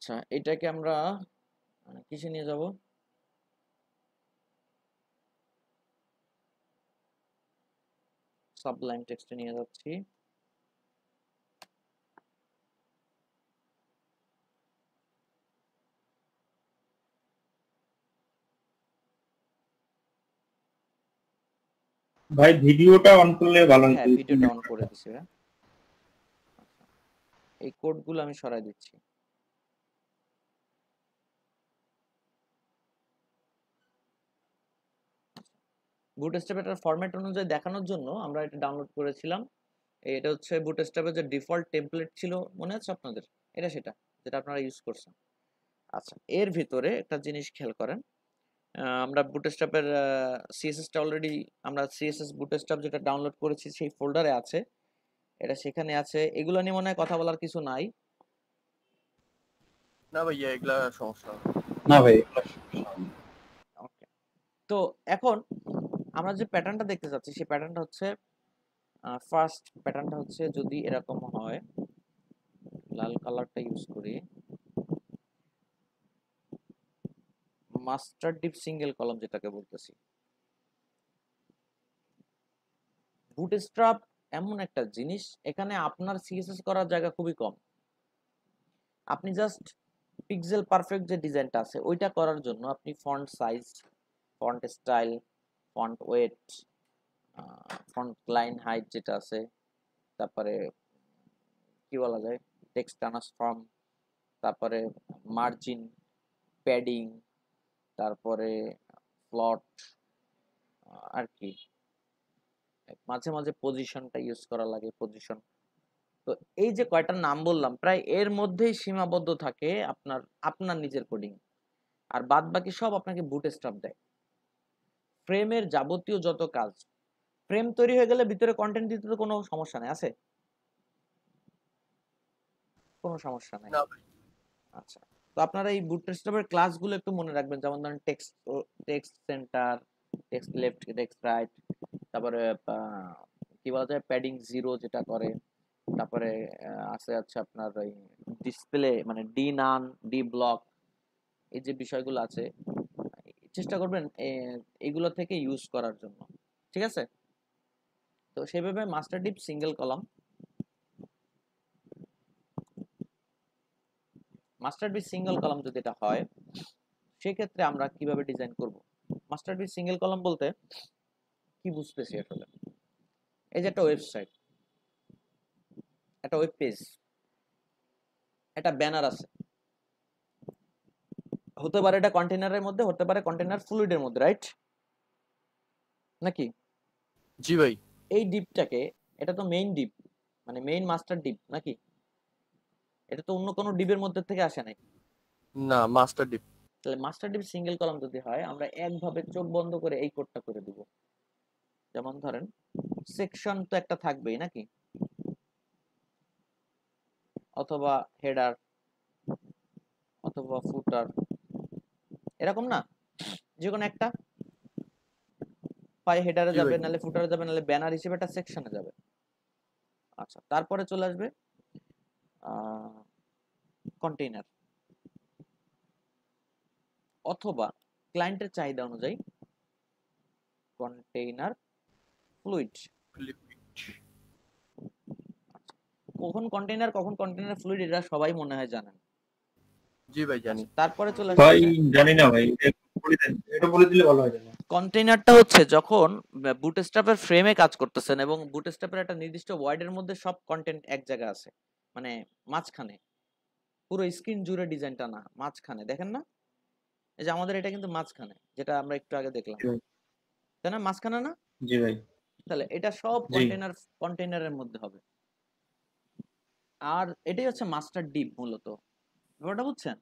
আচ্ছা, এটাকে আমরা কিসে নিয়ে যাব? সাবলাইম টেক্সটে নিয়ে যাচ্ছি। ভাই ভিডিওটা অন করলে ভালো হতো। হ্যাঁ, ভিডিওটা অন করে দিছি। আচ্ছা, এই কোডগুলো আমি সরাই দিচ্ছি। বুটস্ট্র্যাপের ফরম্যাট অনুযায়ী দেখানোর জন্য আমরা এটা ডাউনলোড করেছিলাম। এটা হচ্ছে বুটস্ট্র্যাপের যে ডিফল্ট টেমপ্লেট ছিল, মনে আছে আপনাদের? এটা সেটা যেটা আপনারা ইউজ করছেন। আচ্ছা, এর ভিতরে একটা জিনিস খেয়াল করেন। আমরা বুটস্ট্র্যাপের সিএসএসটা অলরেডি, আমরা সিএসএস বুটস্ট্র্যাপ যেটা ডাউনলোড করেছি সেই ফোল্ডারে আছে, এটা সেখানে আছে। এগুলো নিয়ে মনে হয় কথা বলার কিছু নাই। না ভাইয়া, এগুলা সমস্যা হবে না ভাই। ওকে, তো এখন আমরা যে প্যাটার্নটা দেখতে চাচ্ছি সেই প্যাটার্নটা হচ্ছে, ফার্স্ট প্যাটার্নটা হচ্ছে যদি এরকম হয়, লাল কালারটা ইউজ করি, মাস্টার ডিপ সিঙ্গেল কলাম যেটাকে বলতেছি। বুটস্ট্র্যাপ এমন একটা জিনিস, এখানে আপনার সিএসএস করার জায়গা খুবই কম। আপনি জাস্ট পিক্সেল পারফেক্ট যে ডিজাইনটা আছে ওইটা করার জন্য আপনি font size, font style, font wait, font line height যেটা আছে, তারপরে কি বলা যায়, টেক্সট ট্রান্সফর্ম, তারপরে মার্জিন, প্যাডিং, তারপরে প্লট, আর কি মাঝে মাঝে পজিশনটা ইউজ করা লাগে, পজিশন। তো এই যে কয়টা নাম বললাম, প্রায় এর মধ্যেই সীমাবদ্ধ থাকে আপনার আপনার নিজের কোডিং, আর বাদ বাকি সব আপনাকে বুটস্ট্র্যাপ দেয়। ফ্রেমের যাবতীয় যত কাজ, ফ্রেম তৈরি হয়ে গেলে ভিতরে কন্টেন্ট দিতে তো কোনো সমস্যা নেই, আছে? কোনো সমস্যা নাই। না ভাই। আচ্ছা, তো আপনারা এই বুটস্ট্র্যাপের ক্লাসগুলো একটু মনে রাখবেন, যেমন ধরেন text, text centre, text left, text right, তারপরে কি বলা যায়, প্যাডিং জিরো যেটা করে, তারপরে আছে হচ্ছে আপনার ওই ডিসপ্লে মানে ডি নান, ডি ব্লক, এই যে বিষয়গুলো আছে চেষ্টা করবেন এগুলো থেকে ইউজ করার জন্য, ঠিক আছে? তো সেভাবে master deep single column, master deep single column যদি এটা হয় সেক্ষেত্রে আমরা কিভাবে ডিজাইন করব? মাস্টার ডিপ সিঙ্গেল কলাম বলতে কি বুঝতেছি আসলে? এই যে একটা ওয়েবসাইট, একটা ওয়েব পেজ, একটা ব্যানার আছে, হতে পারে এটা কন্টেনারের মধ্যে, হতে পারে কন্টেনার ফ্লুইডের মধ্যে, রাইট নাকি? জি ভাই। এই ডিপটাকে, এটা তো মেইন ডিপ, মানে মেইন মাস্টার ডিপ নাকি? এটা তো অন্য কোনো ডিপের মধ্যে থেকে আসে নাই। না, মাস্টার ডিপ। তাহলে মাস্টার ডিপ সিঙ্গেল কলাম যদি হয়, আমরা একভাবে চোখ বন্ধ করে এই কোডটা করে দিব। যেমন ধরেন সেকশন তো একটা থাকবেই নাকি, অথবা হেডার, অথবা ফুটার, এরকম না? যে কোনো একটা, হয় হেডারে জি যাবে, ভাই। নাহলে ফুটারে যাবে, নাহলে ব্যানার হিসেবে একটা সেকশনে যাবে। আচ্ছা, তারপরে চলে আসবে কন্টেইনার, অথবা ক্লায়েন্টের চাহিদা অনুযায়ী কন্টেইনার ফ্লুইড। কখন কন্টেইনার কখন কন্টেইনার ফ্লুইড এটা সবাই মনে হয় জানেন। জি ভাই জানি। তারপরে চলে ভাই আসতেছে জানি না ভাই, এটা বলে দিলে ভালো হয়। কন্টেইনারটা হচ্ছে যখন বুটস্ট্র্যাপের ফ্রেমে কাজ করতেছেন এবং বুটস্ট্র্যাপের একটা নির্দিষ্ট ওয়ার্ডের মধ্যে সব কন্টেন্ট এক জায়গায় আছে, মানে মাঝখানে, পুরো স্ক্রিন জুড়ে ডিজাইনটা না, মাঝখানে দেখেন না? এই যে আমাদের এটা কিন্তু মাঝখানে, যেটা আমরা একটু আগে দেখলাম, তাই না? মাঝখানে না? জি ভাই। তাহলে এটা সব জি কন্টেইনারের মধ্যে হবে, আর এটাই হচ্ছে মাস্টার ডিপ মূলত, ব্যাপারটা বুঝছেন?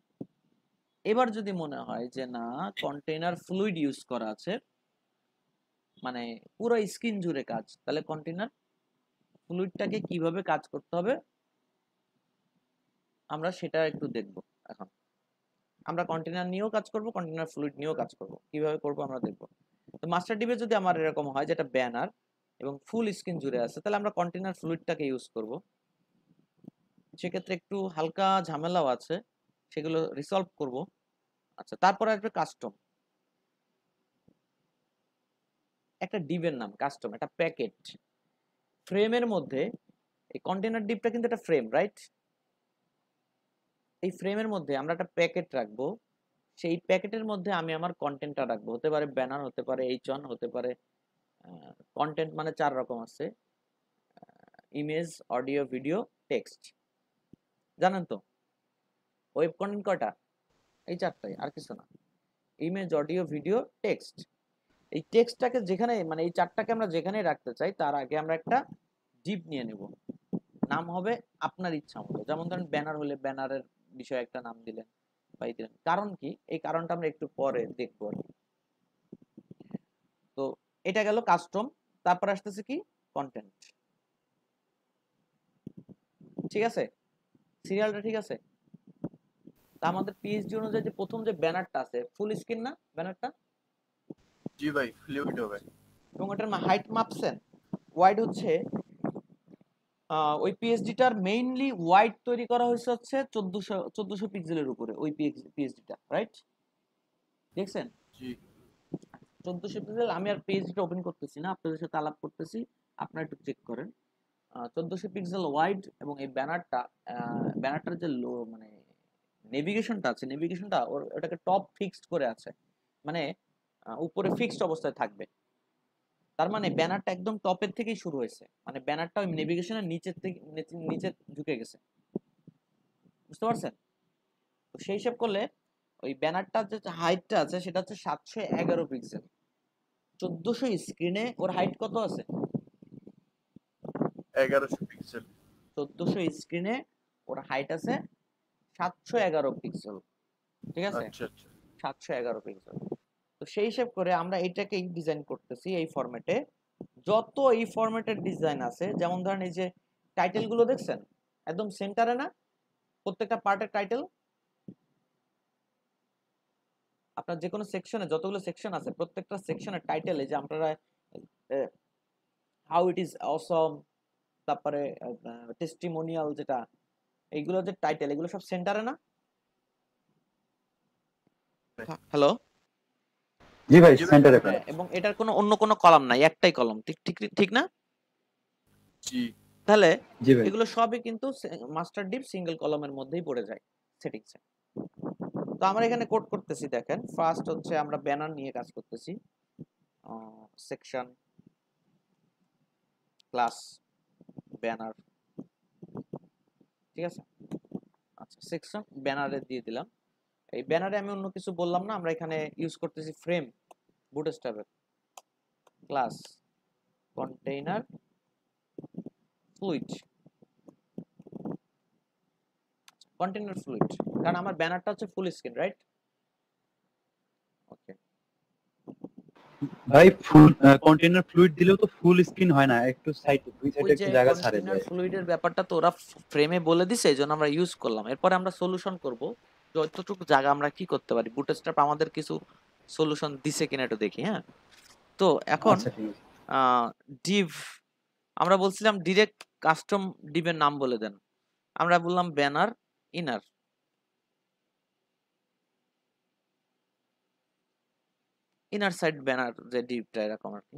এবার যদি মনে হয় যে না, কন্টেইনার ফ্লুইড ইউজ করা আছে, মানে পুরো স্ক্রিন জুড়ে কাজ, তাহলে কন্টেইনার ফ্লুইডটাকে কিভাবে কাজ করতে হবে আমরা সেটা একটু দেখব। এখন আমরা কন্টেইনার নিয়েও কাজ করব, কন্টেইনার ফ্লুইড নিয়েও কাজ করব, কিভাবে করব আমরা দেখব। তো মাস্টার ডিপে যদি আমার এরকম হয় যেটা ব্যানার এবং ফুল স্ক্রিন জুড়ে আছে, তাহলে আমরা কন্টেইনার ফ্লুইডটাকে ইউজ করব। সেক্ষেত্রে একটু হালকা ঝামেলাও আছে, সেগুলো রিসলভ করব। আচ্ছা, তারপর আসবে কাস্টম। একটা ডিভের নাম কাস্টম, একটা প্যাকেট ফ্রেমের মধ্যে। এই কন্টেনার ডিভটা কিন্তু একটা ফ্রেম, রাইট? এই ফ্রেমের মধ্যে আমরা একটা প্যাকেট রাখবো। সেই প্যাকেটের মধ্যে আমি আমার কন্টেন্টটা রাখবো। হতে পারে ব্যানার, হতে পারে এইচ1, হতে পারে কন্টেন্ট মানে 4 রকম আছে: ইমেজ, অডিও, ভিডিও, টেক্সট। জানেন তো ওয়েব কন্টেন্ট কয়টা? এই 4টাই, আর কিছু না। Image, audio, video, text. এই টেক্সটটাকে যেখানে মানে এই 4টাকে আমরা যেখানে রাখতে চাই তার আগে আমরা একটা ডিভ নিয়ে নেব। নাম হবে আপনার ইচ্ছা মতো। যেমন ধরেন ব্যানার হলে ব্যানারের বিষয়ে একটা নাম দিলেন বা এই দিলেন। কারণ কি, এই কারণটা আমরা একটু পরে দেখবো আর কি। তো এটা গেল কাস্টম। তারপর আসতেছে কি, কন্টেন্ট। ঠিক আছে, সিরিয়ালটা ঠিক আছে? তা আমাদের পিএইচডি অনুযায়ী যে প্রথম যে ব্যানারটা আছে ফুল স্ক্রিন না ব্যানারটা? জি ভাই, ফ্লুইড হবে। এবং ওটার হাইট মাপছেন? ওয়াইড হচ্ছে ওই পিএইচডিটার মেইনলি ওয়াইড তৈরি করা হয়েছে হচ্ছে 1400 পিক্সেলের উপরে ওই পিএইচডিটা, রাইট? দেখছেন? জি 1400 পিক্সেল। আমি আর পিএইচডিটা ওপেন করতেছি না, আপনাদের সাথে আলাপ করতেছি, আপনারা একটু চেক করেন। 1400 পিক্সেল ওয়াইড। এবং এই ব্যানারটার যে মানে নেভিগেশনটা আছে, নেভিগেশনটা ওটাকে টপ ফিক্সড করে আছে, মানে উপরে ফিক্সড অবস্থায় থাকবে। তার মানে ব্যানারটা একদম টপের থেকেই শুরু হয়েছে, মানে ব্যানারটা ওই নেভিগেশনের নিচের থেকে নিচে ঢুকে গেছে। বুঝতে পারছেন? তো সেই হিসাব করলে ওই ব্যানারটার যে হাইটটা আছে সেটা হচ্ছে 711 পিক্সেল। 1400 স্ক্রিনে ওর হাইট কত আছে? 1100 পিক্সেল। 1400 স্ক্রিনে ওর হাইট আছে 711 পিক্সেল। ঠিক আছে, আচ্ছা আচ্ছা 711 পিক্সেল। তো সেই হিসাব করে আমরা এটাকেই ডিজাইন করতেছি এই ফরম্যাটে। যত এই ফরম্যাটের ডিজাইন আছে, যেমন ধরেন এই যে টাইটেল গুলো দেখছেন একদম সেন্টারে না, প্রত্যেকটা পার্টের টাইটেল। আপনার যে কোনো সেকশনে যতগুলো সেকশন আছে প্রত্যেকটা সেকশনের টাইটেলে যে আপনারা হাউ ইট ইজ অসম, তারপরে টেস্টিমোনিয়াল, যেটা এইগুলো যে টাইটেল, এগুলো সব সেন্টারে না? হ্যালো? জি ভাই, জি ভাই। সেন্টারে হ্যাঁ, ফেলা। এবং এটার কোনো অন্য কোনো কলাম নাই, একটাই কলাম। ঠিক ঠিক ঠিক না? জি তাহলে জি ভাই। এগুলো সবই কিন্তু মাস্টার ডিপ সিঙ্গেল কলামের মধ্যেই পড়ে যায় সেটিংসে। তো আমরা এখানে কোড করতেছি, দেখেন। ফার্স্ট হচ্ছে আমরা ব্যানার নিয়ে কাজ করতেছি। সেকশন ক্লাস ব্যানার, ঠিক আছে? আচ্ছা, সেকশন ব্যানারে দিয়ে দিলাম। এই ব্যানারে আমি অন্য কিছু বললাম না, আমরা এখানে ইউজ করতেছি ফ্রেম বুটস্ট্র্যাপের class container fluid. Container fluid, কারণ আমার ব্যানারটা হচ্ছে ফুল স্ক্রিন, রাইট? ওকে। ভাই ফুল কন্টেইনার ফ্লুইড দিলেও তো ফুল স্ক্রিন হয় না, একটু সাইড দুই ওই সাইডে যে একটু জায়গা ছাড়ে কন্টেইনার যায়। ফ্লুইডের ব্যাপারটা তো ওরা ফ্রেমে বলে দিছে, এইজন্য আমরা ইউজ করলাম। এরপরে আমরা সলিউশন করব যতটুকু জায়গা আমরা কি করতে পারি। বুটস্ট্র্যাপ আমাদের কিছু সলিউশন দিছে কিনা একটু দেখি। হ্যাঁ, তো এখন আচ্ছা ঠিক আছে। ডিভ, আমরা বলছিলাম ডিরেক্ট কাস্টম ডিভের নাম বলে দেন। আমরা বললাম banner inner. Inner side banner যে ডিভটা এরকম আর কি।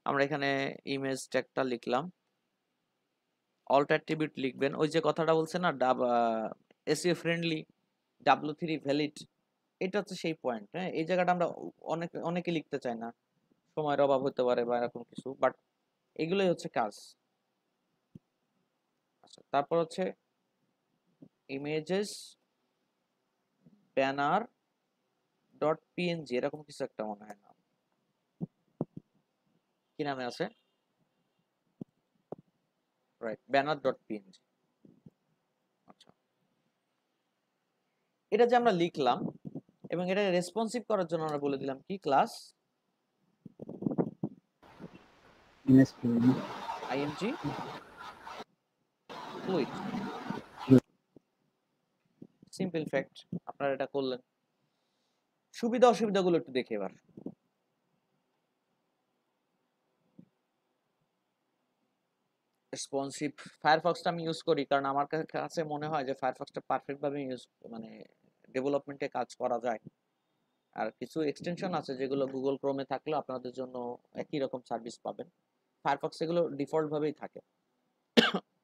আমরা এখানে ইমেজ ট্যাগটা লিখলাম। অল্ট অ্যাট্রিবিউট লিখবেন, ওই যে কথাটা বলছে না এসইও ফ্রেন্ডলি, W3 ভ্যালিড, এটা হচ্ছে সেই পয়েন্ট। হ্যাঁ, এই জায়গাটা আমরা অনেকে লিখতে চাই না, সময়ের অভাব হতে পারে বা এরকম কিছু, বাট এগুলোই হচ্ছে কাজ। আচ্ছা, তারপর হচ্ছে ইমেজেস ব্যানার ডট পিএনজি, এরকম কিছু একটা মনে হয় নাম, কি নামে আছে? Right, banner dot PNG. আচ্ছা, এটা যে আমরা লিখলাম এবং এটা রেসপন্সিভ করার জন্য আমরা বলে দিলাম কি, class image fluid. ING fluid. Simple fact, আপনারা এটা করলেন। সুবিধা অসুবিধাগুলো একটু দেখে এবার। রেসপন্সিভ ফায়ারফক্সটা আমি ইউজ করি কারণ আমার কাছে মনে হয় যে ফায়ারফক্সটা পারফেক্ট ভাবে ইউজ মানে ডেভেলপমেন্টে কাজ করা যায়। আর কিছু এক্সটেনশন আছে যেগুলো গুগল ক্রোমে থাকলেও আপনাদের জন্য একই রকম সার্ভিস পাবেন। ফায়ারফক্স এগুলো ডিফল্ট ভাবেই থাকে।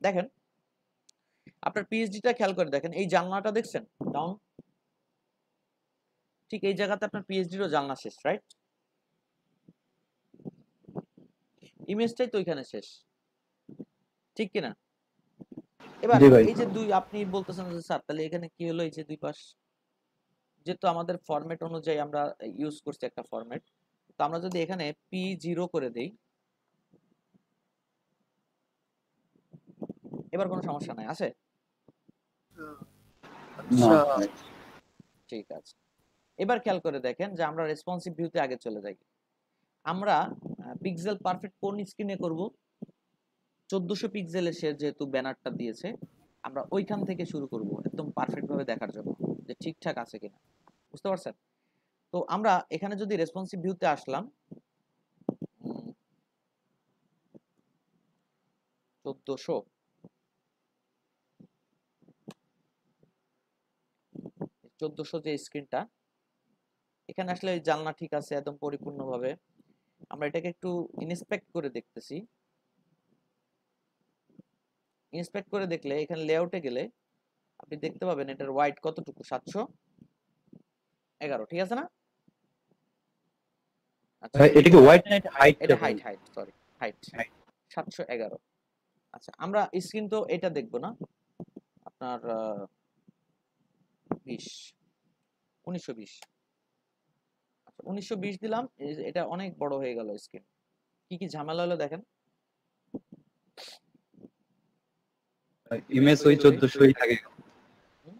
দেখেন আপনার পিএইচডিটা খেয়াল করে দেখেন, এই জানলাটা দেখছেন ডাউন, ঠিক এই জায়গাতে আপনার পিএইচডিরও জানলা শেষ, রাইট? ইমেজটাই তো ওইখানে শেষ, ঠিক কিনা? এবার জি ভাই। এই যে দুই, আপনি বলতেছেন যে স্যার তাহলে এখানে কি হলো, এই যে দুই পাশ, যেহেতু আমাদের ফরম্যাট অনুযায়ী আমরা ইউজ করছি একটা ফরম্যাট, তো আমরা যদি এখানে P0 করে দেই, এবার কোনো সমস্যা নাই, আছে? না আচ্ছা ভাই। ঠিক আছে। এবার খেয়াল করে দেখেন যে আমরা রেসপন্সিভ ভিউতে আগে চলে যাই। আমরা পিক্সেল পারফেক্ট কোন স্ক্রিনে করব? 1400 পিক্সেলের সে যেহেতু ব্যানারটা দিয়েছে, আমরা ওইখান থেকে শুরু করব একদম পারফেক্ট ভাবে দেখার জন্য যে ঠিকঠাক আছে কিনা। বুঝতে পারছেন? তো আমরা এখানে যদি রেসপন্সিভ ভিউতে আসলাম, 1400 যে স্ক্রিনটা, এখানে আসলে এই জানলা ঠিক আছে একদম পরিপূর্ণভাবে। আমরা এটাকে একটু ইন্সপেক্ট করে দেখতেছি। ইন্সপেক্ট করে দেখলে এখানে লেআউটে গেলে আপনি দেখতে পাবেন এটার ওয়াইড কতটুকু, 711, ঠিক আছে না? আচ্ছা, ভাই এটা কি হোয়াইট নাইট হাইট? এটা হাইট সরি, হাইট 711। আচ্ছা, আমরা স্ক্রিন তো এটা দেখবো না, আপনার 1920। আচ্ছা 1920 দিলাম, এটা অনেক বড় হয়ে গেল স্ক্রিন। কি কি ঝামেলা হলো দেখেন। ইমেজ ওই 1400ই থাকে,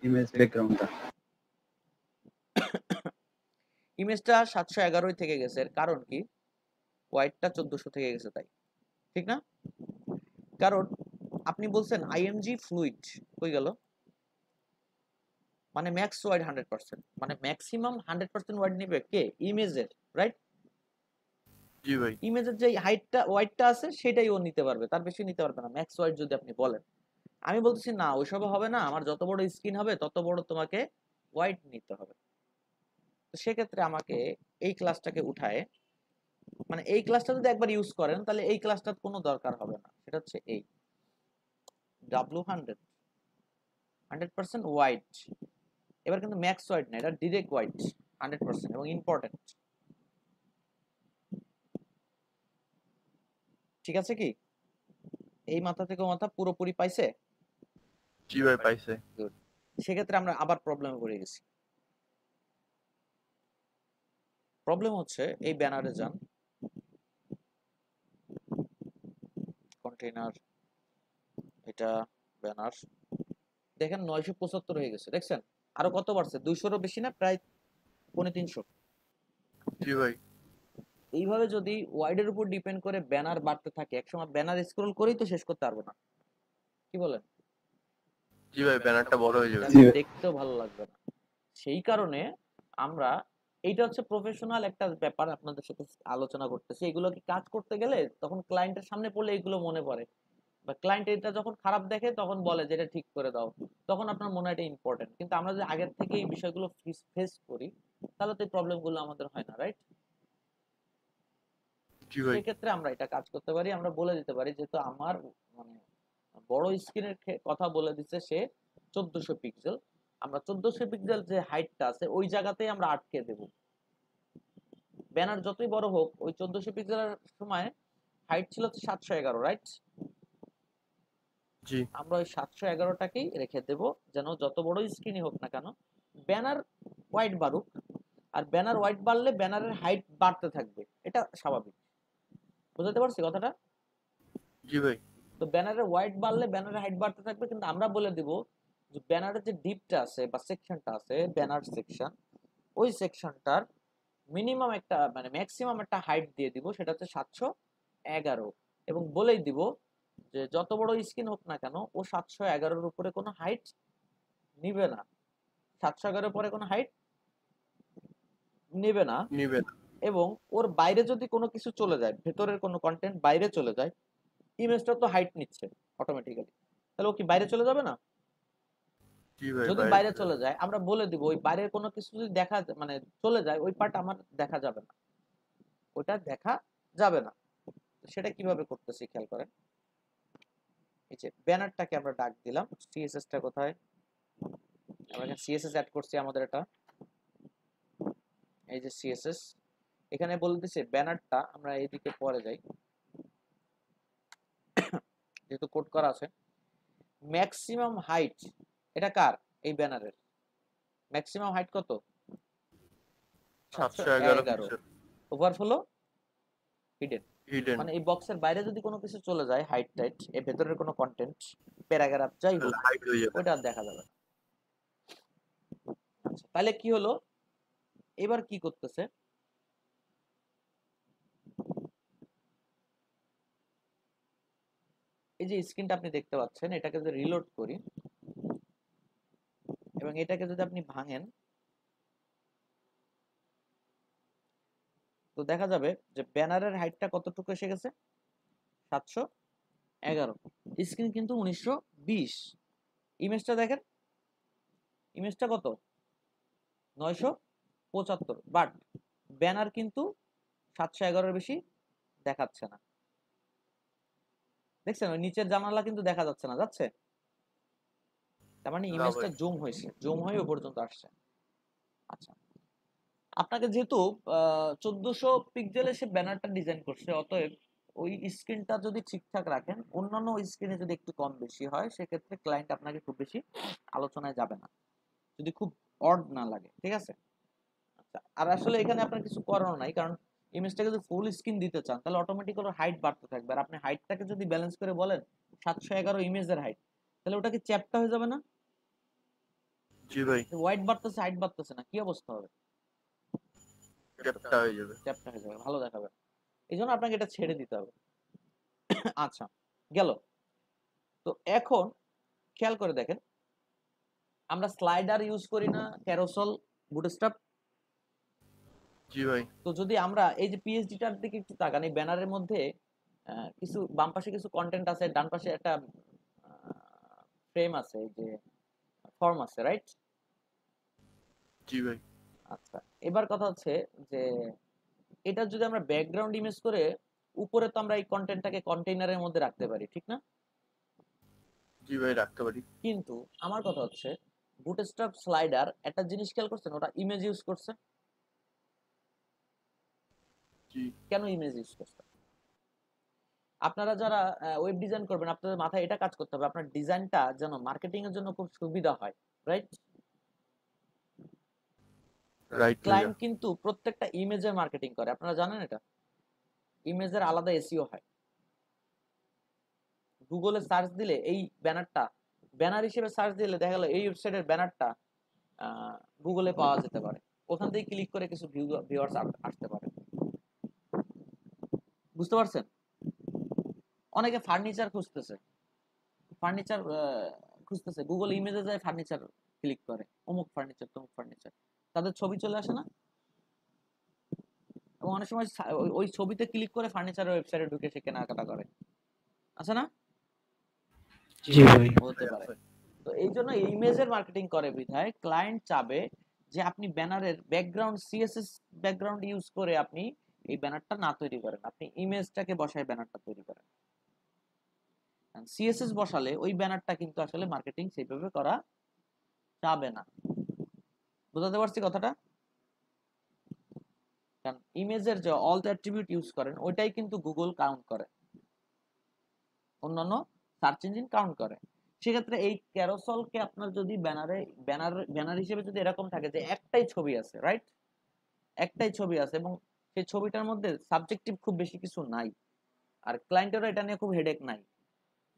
ইমেজ ব্যাকগ্রাউন্ডটা। ইমেজটা 711 থেকে গেছে, এর কারণ কি? হোয়াইটটা 1400 থেকে গেছে তাই, ঠিক না? কারণ আপনি বলছেন আইএমজি ফ্লুইড কই গেল, মানে ম্যাক্স ওয়াইড 100%, মানে ম্যাক্সিমাম 100% ওয়াইড নেবে কে? ইমেজের, রাইট? জি ভাই। ইমেজের যে হাইটটা ওয়াইডটা আছে সেটাই ও নিতে পারবে, তার বেশি নিতে পারবে না ম্যাক্স ওয়াইড যদি আপনি বলেন। আমি বলতেছি না ওইসব হবে না, আমার যত বড় স্ক্রিন হবে তত বড় তোমাকে ওয়াইড নিতে হবে। তো সেক্ষেত্রে আমাকে এই ক্লাসটাকে উঠায়, মানে এই ক্লাসটা যদি একবার ইউজ করেন তাহলে এই ক্লাসটার কোনো দরকার হবে না, সেটা হচ্ছে এই W100 100% ওয়াইড। এবার কিন্তু ম্যাক্স ওয়াইড না, এটা ডিরেক্ট ওয়াইড 100% এবং ইম্পর্টেন্ট, ঠিক আছে কি? এই মাথা থেকে ও মাথা পুরোপুরি পাইছে? জি ভাই পাইছে। Good. সেক্ষেত্রে আমরা আবার প্রবলেমে পড়ে গেছি। প্রবলেম হচ্ছে এই ব্যানারে যান, কন্টেইনার, এটা ব্যানার, দেখেন 975 হয়ে গেছে, দেখছেন? আরো কত বাড়ছে? 200-রও বেশি না, প্রায় 350। জি ভাই। এইভাবে যদি ওয়াইডের উপর ডিপেন্ড করে ব্যানার বাড়তে থাকে, একসময় ব্যানার স্ক্রল করেই তো শেষ করতে পারবো না, কি বলেন? জি ভাই ব্যানারটা বড় হয়ে যাবে। জি ভাই। দেখতেও ভালো লাগবে না। সেই কারণে আমরা, এইটা হচ্ছে প্রফেশনাল একটা ব্যাপার আপনাদের সাথে আলোচনা করতেছি, এগুলো কি কাজ করতে গেলে তখন ক্লায়েন্টের সামনে পড়লে এগুলো মনে পড়ে, বা ক্লায়েন্ট এটা যখন খারাপ দেখে তখন বলে যে এটা ঠিক করে দাও, তখন আপনার মনে হয় এটা ইম্পর্টেন্ট। কিন্তু আমরা যদি আগের থেকে এই বিষয়গুলো ফেস করি তাহলে তো এই প্রবলেমগুলো আমাদের হয় না, রাইট? জি ভাই। সেক্ষেত্রে আমরা এটা কাজ করতে পারি, আমরা বলে দিতে পারি যেহেতু আমার মানে বড় স্ক্রিনের কথা বলে দিচ্ছে সে 1400 পিক্সেল, আমরা 1400 পিক্সেল যে হাইটটা আছে ওই জায়গাতেই আমরা আটকে দেব। ব্যানার যতই বড় হোক ওই 1400 পিক্সেলের সময় হাইট ছিল 711, রাইট? জি। আমরা ওই 711টাকেই রেখে দেব, যেন যত বড় স্ক্রিনই হোক না কেন ব্যানার ওয়াইড বাড়ুক, আর ব্যানার ওয়াইড বাড়লে ব্যানারের হাইট বাড়তে থাকবে, এটা স্বাভাবিক। বুঝতে পারছি কথাটা? জি ভাই। তো ব্যানারের ওয়াইড বাড়লে ব্যানারের হাইট বাড়তে থাকবে, কিন্তু আমরা বলে দিব যে ব্যানারের যে ডিপটা আছে বা সেকশনটা আছে, ব্যানার সেকশন, ওই সেকশনটার মিনিমাম একটা মানে ম্যাক্সিমাম একটা হাইট দিয়ে দিব, সেটা হচ্ছে 711, এবং বলেই দিব যে যত বড় স্ক্রিন হোক না কেন ও 711-এর উপরে কোনো হাইট নিবে না, 711-এর পরে কোনো হাইট নেবে না। নিবেন। এবং ওর বাইরে যদি কোনো কিছু চলে যায়, ভেতরের কোনো কন্টেন্ট বাইরে চলে যায়, ইমেজটা তো হাইট নিচ্ছে অটোমেটিক্যালি, তাহলে ও কি বাইরে চলে যাবে না? জি ভাই যদি বাইরে চলে যায় আমরা বলে দিব ওই বাইরের কোনো কিছু যদি দেখা মানে চলে যায় ওই পার্ট আমার দেখা যাবে না, ওটা দেখা যাবে না। সেটা কিভাবে করতেছি খেয়াল করেন। এই যে ব্যানারটাকে আমরা ডাক দিলাম, সিএসএস টা কোথায়, আমরা এখানে সিএসএস অ্যাড করছি আমাদের এটা, এই যে সিএসএস। এখানে বলতেছে ব্যানারটা আমরা এইদিকে পরে যাই, যেহেতু কোড করা আছে। ম্যাক্সিমাম হাইট এটা কার, এই ব্যানারের ম্যাক্সিমাম হাইট কত, 711 711। ওভারফ্লো হিডেন, হিডেন মানে এই বক্সের বাইরে যদি কোনো কিছু চলে যায় হাইট টাইট, এর ভেতরের কোনো কন্টেন্ট প্যারাগ্রাফ যাই হোক হাইড হয়ে যাবে। ওইটা আর দেখা যাবে না। আচ্ছা তাহলে কি হলো, এবার কি করতেছে, এই যে স্ক্রিনটা আপনি দেখতে পাচ্ছেন, এটাকে যদি রিলোড করি এবং এটাকে যদি আপনি ভাঙেন, তো দেখা যাবে যে ব্যানারের হাইটটা কতটুকু এসে গেছে, 711। স্ক্রিন কিন্তু 1920। ইমেজটা দেখেন, ইমেজটা কত, 975, বাট ব্যানার কিন্তু 711 বেশি দেখাচ্ছে না। দেখছেন ওই নিচের জানালা কিন্তু দেখা যাচ্ছে না, যাচ্ছে, তার মানে না ইমেজটা ভাই। জুম হয়েছে, জুম হয়ে ওই পর্যন্ত আসছে। আচ্ছা আপনাকে যেহেতু 1400 পিক্সেলে সে ব্যানারটা ডিজাইন করছে, অতএব ওই স্ক্রিনটা যদি ঠিকঠাক রাখেন, অন্যান্য স্ক্রিনে যদি একটু কম বেশি হয় সেক্ষেত্রে ক্লায়েন্ট আপনাকে খুব বেশি আলোচনায় যাবে না, যদি খুব অড না লাগে, ঠিক আছে। আচ্ছা আর আসলে এখানে আপনার কিছু করার নাই, কারণ ইমেজটাকে যদি ফুল স্ক্রিন দিতে চান তাহলে অটোমেটিক ওর হাইট বাড়তে থাকবে, আর আপনি হাইটটাকে যদি ব্যালেন্স করে বলেন 711 ইমেজের হাইট, তাহলে ওটা কি চ্যাপ্টা হয়ে যাবে না, জি ভাই, ওয়াইড বাড়তেছে হাইট বাড়তেছে না, কি অবস্থা হবে, চ্যাপ্টা হয়ে যাবে। চ্যাপ্টা হয়ে যাবে, ভালো দেখাবে। এই জন্য আপনাকে এটা ছেড়ে দিতে হবে। আচ্ছা গেল। তো এখন খেয়াল করে দেখেন, আমরা স্লাইডার ইউজ করি না, ক্যারোসেল, বুটস্ট্র্যাপ। জি ভাই, তো যদি আমরা এই যে পিএইচডিটার দিকে একটু তাকান, এই ব্যানারের মধ্যে কিছু বাম পাশে কিছু কন্টেন্ট আছে, ডান পাশে একটা ফ্রেম আছে, এই যে ফর্ম আছে, রাইট? জি ভাই, আচ্ছা এবার কথা হচ্ছে যে এটা যদি আমরা ব্যাকগ্রাউন্ড ইমেজ করে উপরে, তো আমরা এই কন্টেন্টটাকে কন্টেইনারের মধ্যে রাখতে পারি, ঠিক না? জি ভাই রাখতে পারি। কিন্তু আমার কথা হচ্ছে বুটস্ট্র্যাপ স্লাইডার একটা জিনিস খেয়াল করছেন, ওটা ইমেজ ইউজ করছে। জি কেন ইমেজ ইউজ করছে? আপনারা যারা ওয়েব ডিজাইন করবেন আপনাদের মাথায় এটা কাজ করতে হবে, আপনার ডিজাইনটা যেন মার্কেটিং এর জন্য খুব সুবিধা হয়, রাইট? রাইট ভাইয়া। ক্লায়েন্ট কিন্তু প্রত্যেকটা ইমেজের মার্কেটিং করে, আপনারা জানেন এটা? ইমেজের আলাদা এসইও হয়। গুগলে সার্চ দিলে এই ব্যানারটা, ব্যানার হিসেবে সার্চ দিলে দেখা গেল এই ওয়েবসাইটের ব্যানারটা গুগলে পাওয়া যেতে পারে, ওখান থেকে ক্লিক করে কিছু ভিউয়ার্স আসতে পারে, বুঝতে পারছেন? অনেকে ফার্নিচার খুঁজতেছে, ফার্নিচার খুঁজতেছে, গুগল ইমেজে যায় ফার্নিচার ক্লিক করে, অমুক ফার্নিচার তমুক ফার্নিচার, তাদের ছবি চলে আসে না? এবং অনেক সময় ওই ছবিতে ক্লিক করে ফার্নিচারের ওয়েবসাইটে ঢুকে সে কেনাকাটা করে, আছে না? জি ভাই। হতে পারে। তো এই জন্য ইমেজের মার্কেটিং করে বিধায় ক্লায়েন্ট চাবে যে আপনি ব্যানারের ব্যাকগ্রাউন্ড সিএসএস ব্যাকগ্রাউন্ড ইউজ করে আপনি এই ব্যানারটা না তৈরি করেন, আপনি ইমেজটাকে বসায় ব্যানারটা তৈরি করেন। সিএসএস বসালে ওই ব্যানারটা কিন্তু আসলে মার্কেটিং সেইভাবে করা যাবে না, বুঝাতে পারছি কথাটা? কারণ ইমেজের যে অল অ্যাট্রিবিউট ইউজ করেন ওইটাই কিন্তু গুগল কাউন্ট করে, অন্যান্য সার্চ ইঞ্জিন কাউন্ট করে। সেক্ষেত্রে এই ক্যারোসেলকে আপনার যদি ব্যানার হিসেবে যদি এরকম থাকে যে একটাই ছবি আছে, রাইট? একটাই ছবি আছে এবং সেই ছবিটার মধ্যে সাবজেক্টিভ খুব বেশি কিছু নাই, আর ক্লায়েন্টেরও এটা নিয়ে খুব হেডেক নাই,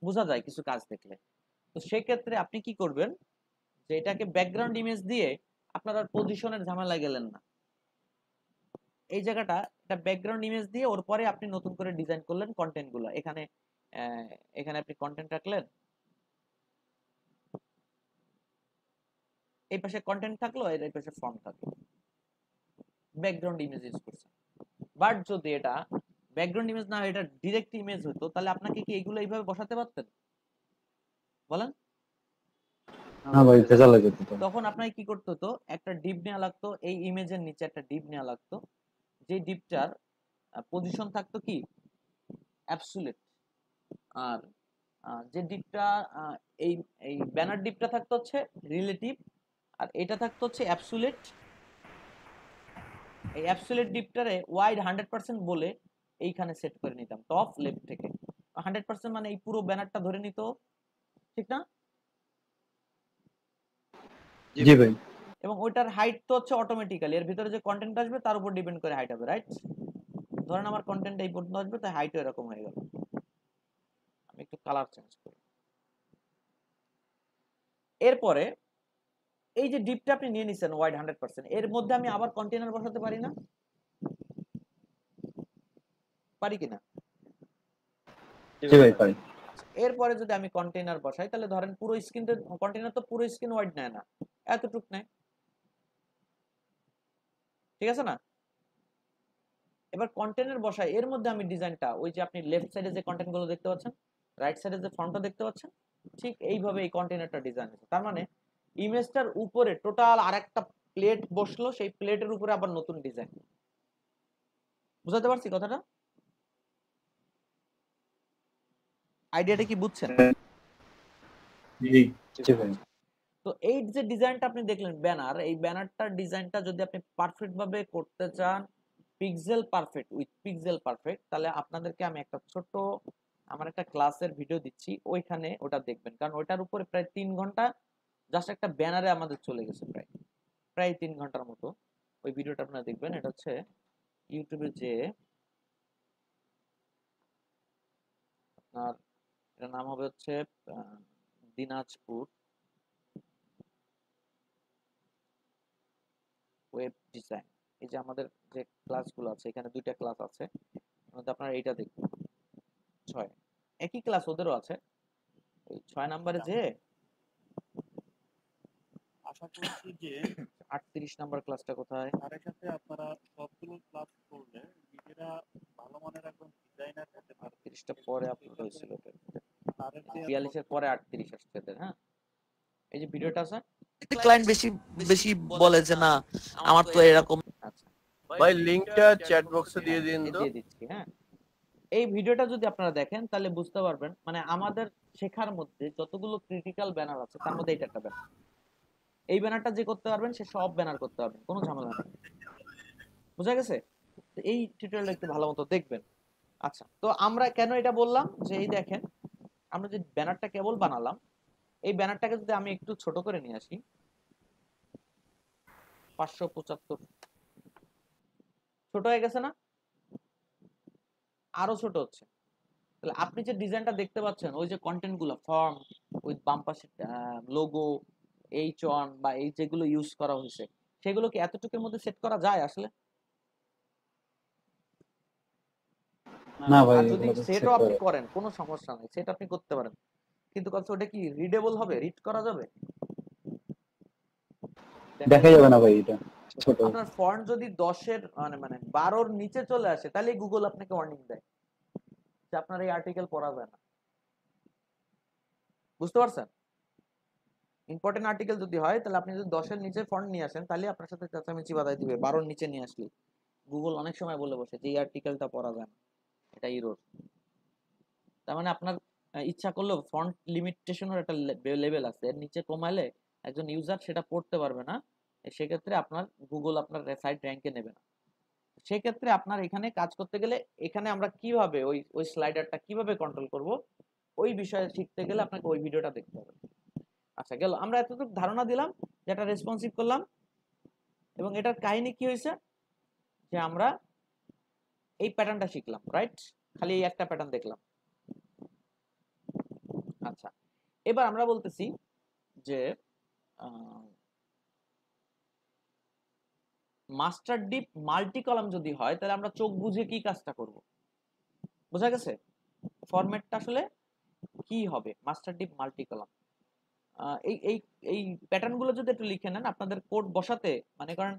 বোঝা যায় কিছু কাজ দেখলে। তো সেক্ষেত্রে আপনি কি করবেন, যে এটাকে ব্যাকগ্রাউন্ড ইমেজ দিয়ে আপনার আর পজিশনের ঝামেলায় গেলেন না, এই জায়গাটা এটা ব্যাকগ্রাউন্ড ইমেজ দিয়ে ওর পরে আপনি নতুন করে ডিজাইন করলেন কন্টেন্ট গুলো, এখানে এখানে আপনি কন্টেন্ট রাখলেন, এই পাশে কন্টেন্ট থাকলো, এর এই পাশে ফর্ম থাকলো, ব্যাকগ্রাউন্ড ইমেজ ইউজ করছেন। বাট যদি এটা ব্যাকগ্রাউন্ড ইমেজ না হয়, এটা ডিরেক্ট ইমেজ হতো, তাহলে আপনাকে কি এগুলো এইভাবে বসাতে পারতেন, বলেন? না ভাই ভেজাল লাগে তো। তখন আপনাকে কি করতে হতো, একটা ডিপ নেওয়া লাগতো, এই ইমেজের নিচে একটা ডিপ নেওয়া লাগতো, যে ডিপটার পজিশন থাকতো কি অ্যাবসুলেট, আর যে ডিপটা এই এই ব্যানার ডিপটা থাকতো হচ্ছে রিলেটিভ, আর এটা থাকতো হচ্ছে অ্যাবসুলেট। এই অ্যাবসুলেট ডিপটারে ওয়াইড 100% বলে এইখানে সেট করে নিতাম টপ লেফট থেকে। 100% মানে এই পুরো ব্যানারটা ধরে নিত, ঠিক না? জি ভাই। এবং ওইটার হাইট তো হচ্ছে অটোমেটিক্যালি, এর ভিতরে যে কন্টেন্ট আসবে তার উপর ডিপেন্ড করে হাইট হবে, রাইট? ধরেন আমার কন্টেন্ট এই পর্যন্ত আসবে, তাই হাইটও এরকম হয়ে গেল। আমি একটু কালার চেঞ্জ করি। এরপরে এই যে ডিপটা আপনি নিয়ে নিছেন ওয়াইড 100%, এর মধ্যে আমি আবার কন্টেনার বসাতে পারি না? পারি কিনা? জি ভাই পারি। এরপরে যদি আমি কন্টেনার বসাই, তাহলে ধরেন পুরো স্ক্রিন, কন্টেনার তো পুরো স্ক্রিন ওয়াইড নেয় না, এতটুক নেয়, ঠিক আছে না? এবার কন্টেনার বসাই, এর মধ্যে আমি ডিজাইনটা ওই যে আপনি লেফট সাইডে যে কন্টেন্ট গুলো দেখতে পাচ্ছেন, রাইট সাইডে যে ফন্টটা দেখতে পাচ্ছেন, ঠিক এইভাবে এই কন্টেনারটা ডিজাইন হয়েছে। তার মানে ইমেজটার উপরে টোটাল আরেকটা প্লেট বসলো, সেই প্লেটের উপরে আবার নতুন ডিজাইন। বুঝাতে পারছি কথাটা? আইডিয়াটা কি বুঝছেন? জি জি ভাই। তো এই যে ডিজাইনটা আপনি দেখলেন ব্যানার, এই ব্যানারটার ডিজাইনটা যদি আপনি পারফেক্ট ভাবে করতে চান, pixel perfect with pixel perfect, তাহলে আপনাদেরকে আমি একটা ছোট আমার একটা ক্লাসের ভিডিও দিচ্ছি, ওইখানে ওটা দেখবেন, কারণ ওইটার উপরে প্রায় 3 ঘন্টা জাস্ট একটা ব্যানারে আমাদের চলে গেছে, প্রায় প্রায় 3 ঘন্টার মতো। ওই ভিডিওটা আপনারা দেখবেন, এটা হচ্ছে ইউটিউবে যে আপনার, এটার নাম হবে হচ্ছে দিনাজপুর ওয়েব ডিজাইন। এই যে আমাদের যে ক্লাসগুলো আছে, এখানে 2টা ক্লাস আছে, মধ্যে আপনারা এইটা দেখবেন 6, একই ক্লাস ওদেরও আছে। ওই 6 নম্বরে যে আশা করছি যে 38 নাম্বার ক্লাসটা কোথায়? স্যারের সাথে আপনারা সবগুলো ক্লাস করলে নিজেরা ভালো মানের একজন ডিজাইনার হতে পারবেন। 38টা পরে আপলোড হয়েছিল, স্যারের যে 42 এর পরে 38 আসছে এদের, হ্যাঁ। এই যে ভিডিওটা আছে, ক্লায়েন্ট বেশি বেশি বলে যে না আমার তো এরকম। আচ্ছা ভাই লিংকটা চ্যাট বক্সে দিয়ে দিন তো। দিয়ে দিচ্ছি, হ্যাঁ। এই ভিডিওটা যদি আপনারা দেখেন তাহলে বুঝতে পারবেন, মানে আমাদের শেখার মধ্যে যতগুলো ক্রিটিক্যাল ব্যানার আছে তার মধ্যে এটা একটা ব্যানার। এই ব্যানারটা যে করতে পারবেন সে সব ব্যানার করতে পারবেন, কোনো ঝামেলা নেই। বুঝা গেছে? তো এই টিউটোরিয়ালটা একটু ভালো মতো দেখবেন। আচ্ছা, তো আমরা কেন এটা বললাম যে এই দেখেন, আমরা যে ব্যানারটা কেবল বানালাম, এই ব্যানারটাকে যদি আমি একটু ছোট করে নিয়ে আসি, 575, ছোট হয়ে গেছে না? আরো ছোট হচ্ছে। তাহলে আপনি যে ডিজাইনটা দেখতে পাচ্ছেন, ওই যে কন্টেন্ট গুলো ফর্ম উইথ বাম পাশে লোগো, H1 বা এই যেগুলো ইউজ করা হয়েছে, সেগুলো কি এতটুকুর মধ্যে সেট করা যায় আসলে? না ভাই আর যদি ওগুলো তো সেটও check আপনি করে। করেন কোনো সমস্যা নাই, সেট আপনি করতে পারেন, কিন্তু কথা ওটা কি রিডেবল হবে, রিড করা যাবে? দেখা যাবে না ভাই এটা ছোট। আপনার ফন্ট যদি 10-এর মানে 12-র নিচে চলে আসে, তাহলে গুগল আপনাকে ওয়ার্নিং দেয় যে আপনার এই আর্টিকেল পড়া যায় না। বুঝতে পারছেন? ইম্পর্টেন্ট আর্টিকেল যদি হয়, তাহলে আপনি যদি 10-এর নিচে ফন্ট নিয়ে আসেন, তাহলে আপনার সাথে চেঁচামেচি বাধাই দিবে। 12-র নিচে নিয়ে আসলে গুগল অনেক সময় বলে বসে যে এই আর্টিকেলটা পড়া যায় না, এটা ইরোর। তার মানে আপনার ইচ্ছা করলেও ফন্ট লিমিটেশনের একটা লেভেল আছে, এর নিচে কমালে একজন ইউজার সেটা পড়তে পারবে না, সেক্ষেত্রে আপনার গুগল আপনার সাইট র্যাঙ্কে নেবে না। সেক্ষেত্রে আপনার এখানে কাজ করতে গেলে, এখানে আমরা কিভাবে ওই ওই স্লাইডারটা কিভাবে কন্ট্রোল করব, ওই বিষয়ে শিখতে গেলে আপনাকে ওই ভিডিওটা দেখতে হবে। আচ্ছা গেল, আমরা এতটুকু ধারণা দিলাম, যেটা রেসপন্সিভ করলাম, এবং এটার কাহিনী কি হয়েছে যে আমরা এই প্যাটার্নটা শিখলাম, রাইট? খালি এই একটা প্যাটার্ন দেখলাম। আচ্ছা, এবার আমরা বলতেছি যে মাস্টার ডিপ মাল্টি কলাম যদি হয়, তাহলে আমরা চোখ বুঝে কি কাজটা করব, বোঝা গেছে? ফরম্যাটটা আসলে কি হবে মাস্টার ডিপ মাল্টি কলাম। এই এই এই প্যাটার্ন গুলো যদি একটু লিখে নেন আপনাদের কোড বসাতে, মানে কারণ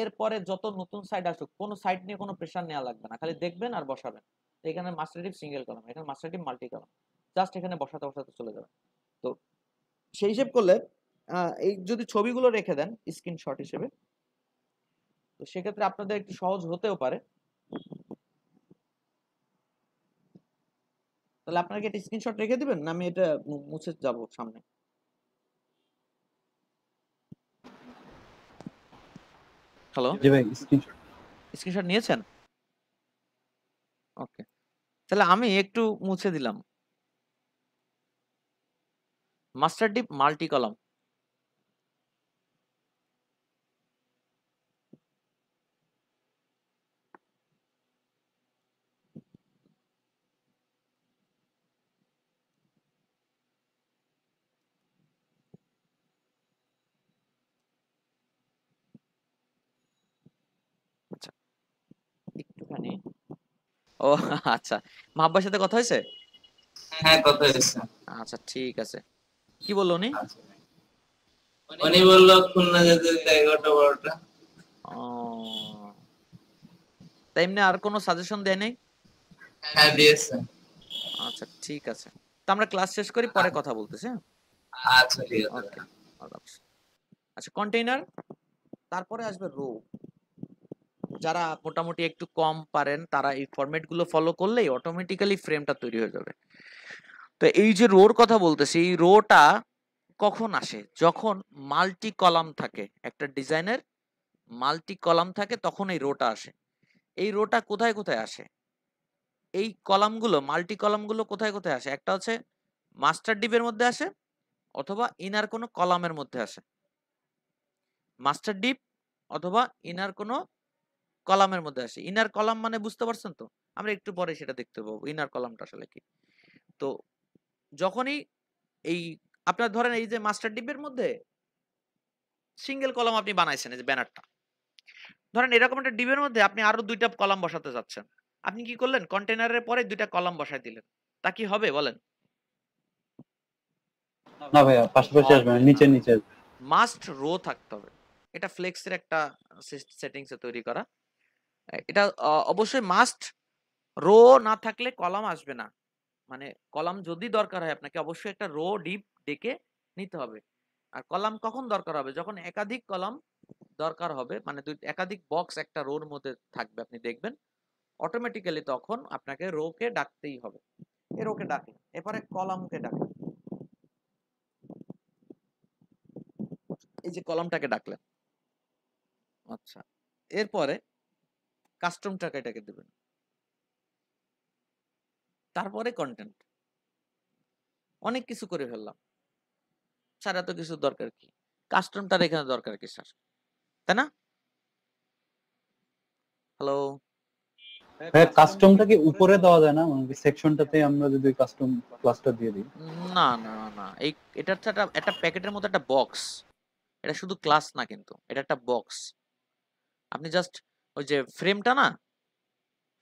এরপরে যত নতুন সাইট আসুক, কোনো সাইট নিয়ে কোনো প্রেশার নেওয়া লাগবে না, খালি দেখবেন আর বসাবেন। এখানে মাস্টার ডিপ সিঙ্গেল কলাম, এখানে master deep multi column, just এখানে বসাতে বসাতে চলে যাবে। তো সেই হিসেব করলে এই যদি ছবিগুলো রেখে দেন স্ক্রিনশট হিসেবে, তো সেক্ষেত্রে আপনাদের একটু সহজ হতেও পারে। তাহলে আপনাকে একটা স্ক্রিনশট রেখে দিবেন, না আমি এটা মুছে যাব সামনে? হ্যালো, জি ভাই, স্ক্রিনশট। স্ক্রিনশট নিয়েছেন? ওকে, তাহলে আমি একটু মুছে দিলাম। মাস্টার ডিপ মাল্টি কলাম, আচ্ছা একটুখানি। ও আচ্ছা, মাহব্বার সাথে কথা হয়েছে? হ্যাঁ, কথা হয়েছে। আচ্ছা ঠিক আছে, কি বললো উনি? আচ্ছা। উনি বললো খুলনা যেতে 11টা 12টা। ও, তাই এমনি আর কোনো সাজেশন দেয় নাই? হ্যাঁ, দিয়েছে। আচ্ছা ঠিক আছে, তো আমরা ক্লাস শেষ করি, পরে কথা বলতেছি। হ্যাঁ, আচ্ছা, ঠিক আছে। ওকে, আচ্ছা কন্টেইনার, তারপরে আসবে রো। যারা মোটামুটি একটু কম পারেন তারা এই ফরম্যাট গুলো ফলো করলেই অটোমেটিক্যালি ফ্রেমটা তৈরি হয়ে যাবে। তো এই যে রোর কথা বলতেছি, এই রোটা কখন আসে? যখন মাল্টি কলাম থাকে, একটা ডিজাইনের মাল্টি কলাম থাকে তখন এই রোটা আসে। এই রোটা কোথায় কোথায় আসে? এই কলামগুলো, মাল্টি কলামগুলো কোথায় কোথায় আসে? একটা হচ্ছে মাস্টার ডিপের মধ্যে আসে, অথবা ইনার কোনো কলামের মধ্যে আসে। মাস্টার ডিপ অথবা ইনার কোনো কলামের মধ্যে আসে। ইনার কলাম মানে বুঝতে পারছেন তো? আমরা একটু পরে সেটা দেখতে পাবো ইনার কলামটা আসলে কি। তো যখনই এই আপনার ধরেন এই যে মাস্টার ডিপের মধ্যে সিঙ্গেল কলাম আপনি বানাইছেন, এই যে ব্যানারটা, ধরেন এরকম একটা ডিপের মধ্যে আপনি আরো 2টা কলাম বসাতে যাচ্ছেন, আপনি কি করলেন? কন্টেনারের পরে 2টা কলাম বসাই দিলেন, তা কি হবে বলেন? না ভাইয়া, পাশাপাশি আসবে না, নিচে নিচে আসবে। মাস্ট রো থাকতে হবে। এটা ফ্লেক্সের একটা সেটিংস এ তৈরি করা। এটা অবশ্যই মাস্ট রো না থাকলে কলাম আসবে না। মানে কলাম যদি দরকার হয় আপনাকে অবশ্যই একটা রো ডিপ ডেকে নিতে হবে। আর কলাম কখন দরকার হবে? যখন একাধিক কলাম দরকার হবে, মানে একাধিক বক্স একটা রোর মধ্যে থাকবে, আপনি দেখবেন অটোমেটিক্যালি তখন আপনাকে রো কে ডাকতেই হবে। এই রো কে ডাকে, এরপরে কলামকে ডাকে, এই যে কলামটাকে ডাকলেন। আচ্ছা, এরপরে কাস্টমটাকে এটাকে দেবেন, তারপরে কন্টেন্ট। অনেক কিছু করে ফেললাম, স্যার এত কিছু দরকার কি? কাস্টমটার এখানে দরকার কি স্যার, তাই না? হ্যালো, ভাইয়া, কাস্টমটা কি উপরে দেওয়া যায় না? মানে সেকশনটাতে আমরা যদি কাস্টম ক্লাসটা দিয়ে দিই। না না না, এই এটা হচ্ছে একটা প্যাকেটের মতো একটা বক্স। এটা শুধু ক্লাস না, কিন্তু এটা একটা বক্স। আপনি জাস্ট ওই যে ফ্রেমটা না,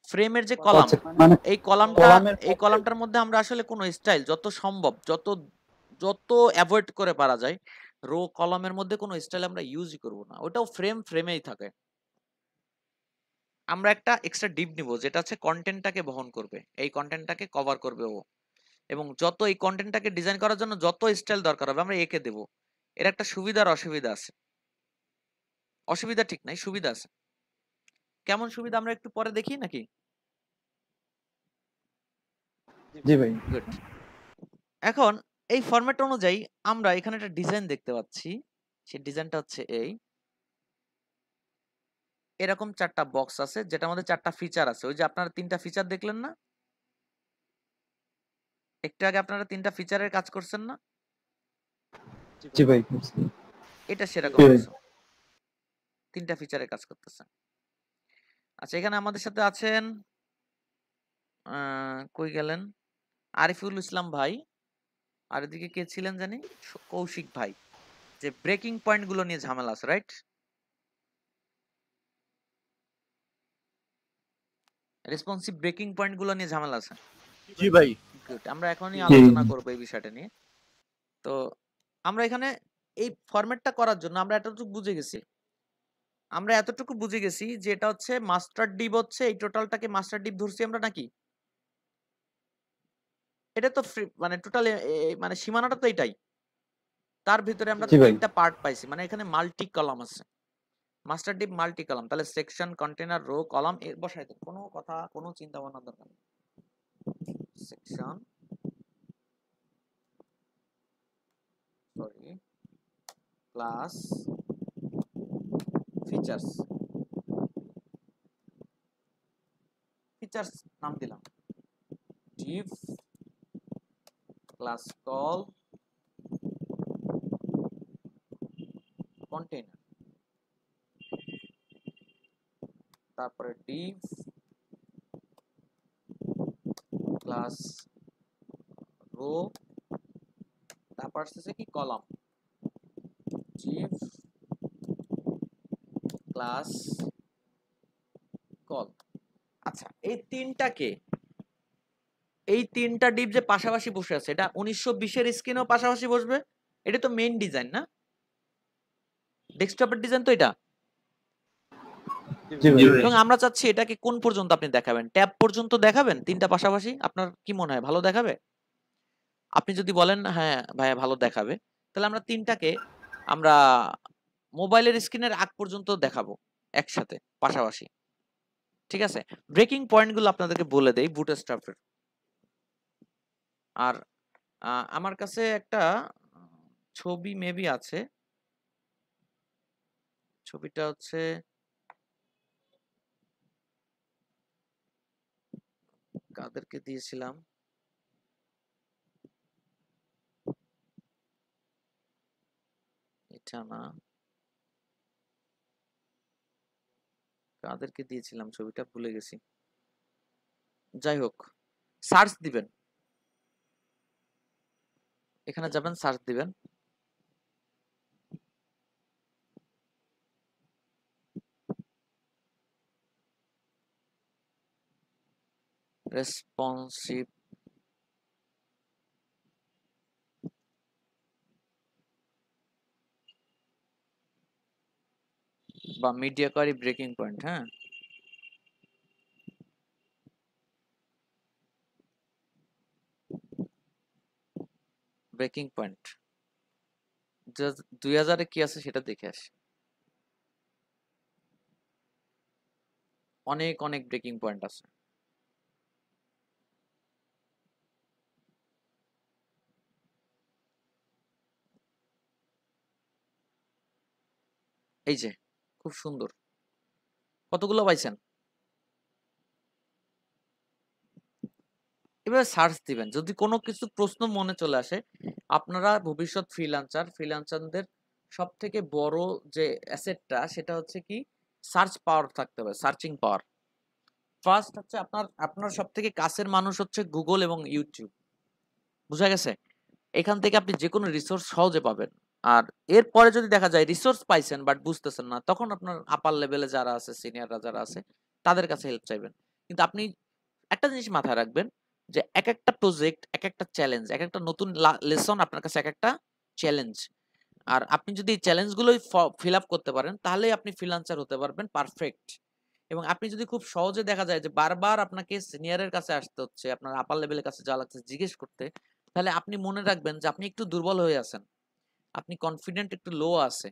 ফ্রেমের যে কলাম, আচ্ছা, মানে এই কলামটা, কলামের এই কলামটার মধ্যে আমরা আসলে কোনো স্টাইল যত সম্ভব, যত যত অ্যাভয়েড করে পারা যায়, রো কলামের মধ্যে কোনো স্টাইল আমরা ইউজই করব না, ওটাও ফ্রেমেই থাকে। আমরা একটা এক্সট্রা ডিপ নিব যেটা হচ্ছে কন্টেন্টটাকে বহন করবে, এই কন্টেন্টটাকে কভার করবে ও, এবং যত এই কন্টেন্টটাকে ডিজাইন করার জন্য যত স্টাইল দরকার হবে আমরা একে দেব। এর একটা সুবিধা আর অসুবিধা আছে। অসুবিধা ঠিক নাই, সুবিধা আছে। কেমন সুবিধা আমরা একটু পরে দেখি নাকি? জি ভাই। গুড। এখন এই ফরম্যাট অনুযায়ী আমরা এখানে একটা ডিজাইন দেখতে পাচ্ছি। সেই ডিজাইনটা হচ্ছে এই, এরকম 4টা বক্স আছে যেটার মধ্যে 4টা ফিচার আছে। ওই যে আপনারা 3টা ফিচার দেখলেন না একটু আগে? আপনারা 3টা ফিচারের কাজ করছেন না? জি ভাই। এটা সেরকম জি ভাই। কিছু 3টা ফিচারের কাজ করতেছে। আচ্ছা, এখানে আমাদের সাথে আছেন, কই গেলেন, আরিফুল ইসলাম ভাই, আর এদিকে কে ছিলেন জানি, কৌশিক ভাই। যে ব্রেকিং পয়েন্ট গুলো নিয়ে ঝামেলা আছে, রাইট? রেসপন্সিভ ব্রেকিং পয়েন্ট গুলো নিয়ে ঝামেলা আছে। জি ভাই। গুড, আমরা এখনই জি। আলোচনা করবো এই বিষয়টা নিয়ে। তো আমরা এখানে এই ফরম্যাটটা করার জন্য আমরা এতটুকু বুঝে গেছি যে এটা হচ্ছে মাস্টার ডিপ, হচ্ছে এই টোটালটাকে মাস্টার ডিপ ধরছি আমরা নাকি? এটা তো মানে টোটাল মানে সীমানাটা তো এটাই। তার ভিতরে আমরা জি ভাই। তিনটা পার্ট পাইছি, মানে এখানে মাল্টি কলাম আছে, মাস্টার ডিপ মাল্টি কলাম, তাহলে সেকশন, কন্টেনার, রো, কলাম এর বসাই দেন, কোনো কথা কোনো চিন্তা ভাবনা দরকার নেই। Section, sorry, class, features, features নাম দিলাম div, ক্লাস কল, কন্টেইনার, তারপরে div, ক্লাস রো, তারপর আসছে কি কলাম, div, ক্লাস কল। আচ্ছা, এই তিনটা ডিপ যে পাশাপাশি বসে আছে, এটা 1920 এর স্ক্রিনেও পাশাপাশি বসবে। এটা তো মেইন ডিজাইন না, ডেস্কটপের ডিজাইন তো এটা। জি ভাই। জি ভাই। এবং আমরা চাচ্ছি এটাকে কোন পর্যন্ত আপনি দেখাবেন, ট্যাব পর্যন্ত দেখাবেন তিনটা পাশাপাশি? আপনার কি মনে হয় ভালো দেখাবে? আপনি যদি বলেন হ্যাঁ ভাইয়া ভালো দেখাবে, তাহলে আমরা তিনটাকে আমরা মোবাইলের স্ক্রিনের আগ পর্যন্ত দেখাবো একসাথে পাশাপাশি, ঠিক আছে? ব্রেকিং পয়েন্টগুলো আপনাদেরকে বলে দেই বুটস্ট্র্যাপের। আর আমার কাছে একটা ছবি মেবি আছে, ছবিটা হচ্ছে কাদেরকে দিয়েছিলাম, এটা না, কাদেরকে দিয়েছিলাম ছবিটা ভুলে গেছি। যাই হোক, সার্চ দিবেন, এখানে যাবেন, সার্চ দিবেন, রেসপন্সিভ বা মিডিয়া কোয়ারি ব্রেকিং পয়েন্ট, হ্যাঁ ব্রেকিং পয়েন্ট 2000-এ কি আছে সেটা দেখে আসি। অনেক অনেক ব্রেকিং পয়েন্ট আছে। এই যে খুব সুন্দর, কতগুলো পাইছেন? এবার সার্চ দিবেন, যদি কোনো কিছু প্রশ্ন মনে চলে আসে। আপনারা ভবিষ্যৎ ফ্রিল্যান্সারদের সব থেকে বড় যে অ্যাসেটটা সেটা হচ্ছে কি সার্চ পাওয়ার থাকতে হবে, সার্চিং পাওয়ার। ফার্স্ট হচ্ছে আপনার সব থেকে কাছের মানুষ হচ্ছে গুগল এবং ইউটিউব, বুঝা গেছে? এখান থেকে আপনি যে কোনো রিসোর্স সহজে পাবেন। আর এরপরে যদি দেখা যায় রিসোর্স পাইছেন বাট বুঝতেছেন না, তখন আপনার আপার লেভেলে যারা আছে, সিনিয়ররা যারা আছে, তাদের কাছে হেল্প চাইবেন। কিন্তু আপনি একটা জিনিস মাথায় রাখবেন যে এক একটা প্রজেক্ট, এক একটা চ্যালেঞ্জ, এক একটা নতুন লেসন আপনার কাছে এক একটা চ্যালেঞ্জ। আর আপনি যদি এই চ্যালেঞ্জগুলোই ফিল আপ করতে পারেন, তাহলেই আপনি ফ্রিল্যান্সার হতে পারবেন পারফেক্ট। এবং আপনি যদি খুব সহজে দেখা যায় যে বারবার আপনাকে সিনিয়রের কাছে আসতে হচ্ছে, আপনার আপার লেভেলের কাছে যাওয়া লাগছে জিজ্ঞেস করতে, তাহলে আপনি মনে রাখবেন যে আপনি একটু দুর্বল হয়ে আছেন, আপনি কনফিডেন্ট একটু লো আছে,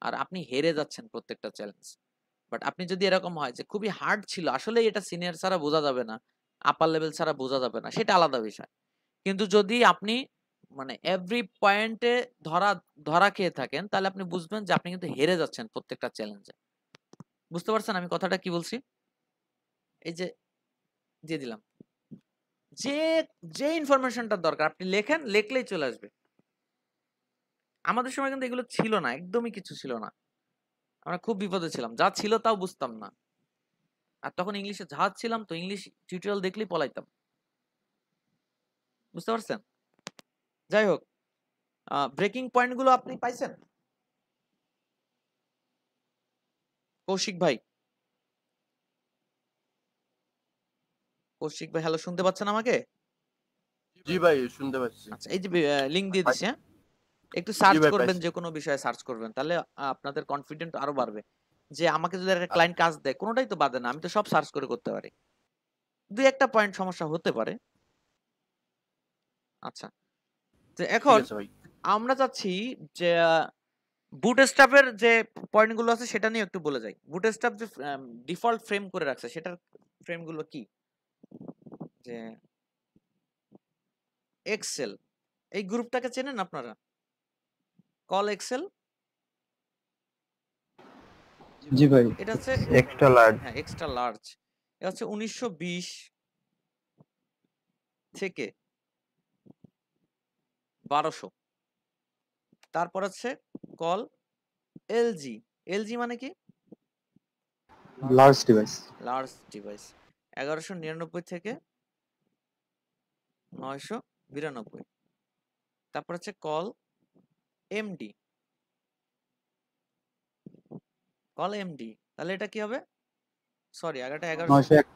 আর আপনি হেরে যাচ্ছেন প্রত্যেকটা চ্যালেঞ্জ। বাট আপনি যদি এরকম হয় যে খুবই হার্ড ছিল, আসলে এটা সিনিয়র ছাড়া বোঝা যাবে না, আপার লেভেল ছাড়া বোঝা যাবে না, সেটা আলাদা বিষয়। কিন্তু যদি আপনি মানে এভরি পয়েন্টে ধরা খেয়ে থাকেন, তাহলে আপনি বুঝবেন যে আপনি কিন্তু হেরে যাচ্ছেন প্রত্যেকটা চ্যালেঞ্জে। বুঝতে পারছেন আমি কথাটা কি বলছি? এই যে দিয়ে দিলাম, যে যে ইনফরমেশনটা দরকার আপনি লেখেন, লেখলেই চলে আসবে। আমাদের সময় কিন্তু এগুলো ছিল না, একদমই কিছু ছিল না, আমরা খুব বিপদে ছিলাম, যা ছিল তাও বুঝতাম না। আর তখন ইংলিশে ঝাঁজ ছিলাম, তো ইংলিশ টিউটোরিয়াল দেখলেই পলাইতাম। বুঝতে পারছেন? যাই হোক, ব্রেকিং পয়েন্ট গুলো আপনি পাইছেন? কৌশিক ভাই, কৌশিক ভাই হ্যালো, শুনতে পাচ্ছেন আমাকে? জি ভাই শুনতে পাচ্ছি। আচ্ছা, এই যে লিংক দিয়ে দিছি, হ্যাঁ একটু জি সার্চ ভাই করবেন, পাইছি। যে কোনো বিষয়ে সার্চ করবেন, তাহলে আপনাদের কনফিডেন্ট আরো বাড়বে। যে আমাকে যদি একটা ক্লায়েন্ট কাজ দেয়, কোনোটাই তো বাদে না, আমি তো সব সার্চ করে করতে পারি, দুই একটা পয়েন্ট সমস্যা হতে পারে। আচ্ছা, তো ঠিক এখন আছে ভাই। আমরা চাচ্ছি যে বুটস্ট্র্যাপের যে পয়েন্টগুলো আছে সেটা নিয়ে একটু বলে যাই। বুটস্ট্র্যাপ যে ডিফল্ট ফ্রেম করে রাখছে সেটার ফ্রেমগুলো কি, যে এক্সেল, এই গ্রুপটাকে চেনেন আপনারা? কল এক্সেল, জি ভাই। এটা হচ্ছে এক্সট্রা লার্জ। হ্যাঁ এক্সট্রা লার্জ। এটা হচ্ছে 1920 থেকে 1200। তারপর হচ্ছে কল এলজি। এলজি মানে কি? Large device. লার্জ ডিভাইস, 1199 থেকে 992। তারপর হচ্ছে কল এমডি। কল এমডি, তাহলে এটা কি হবে? সরি আগেটা 1100,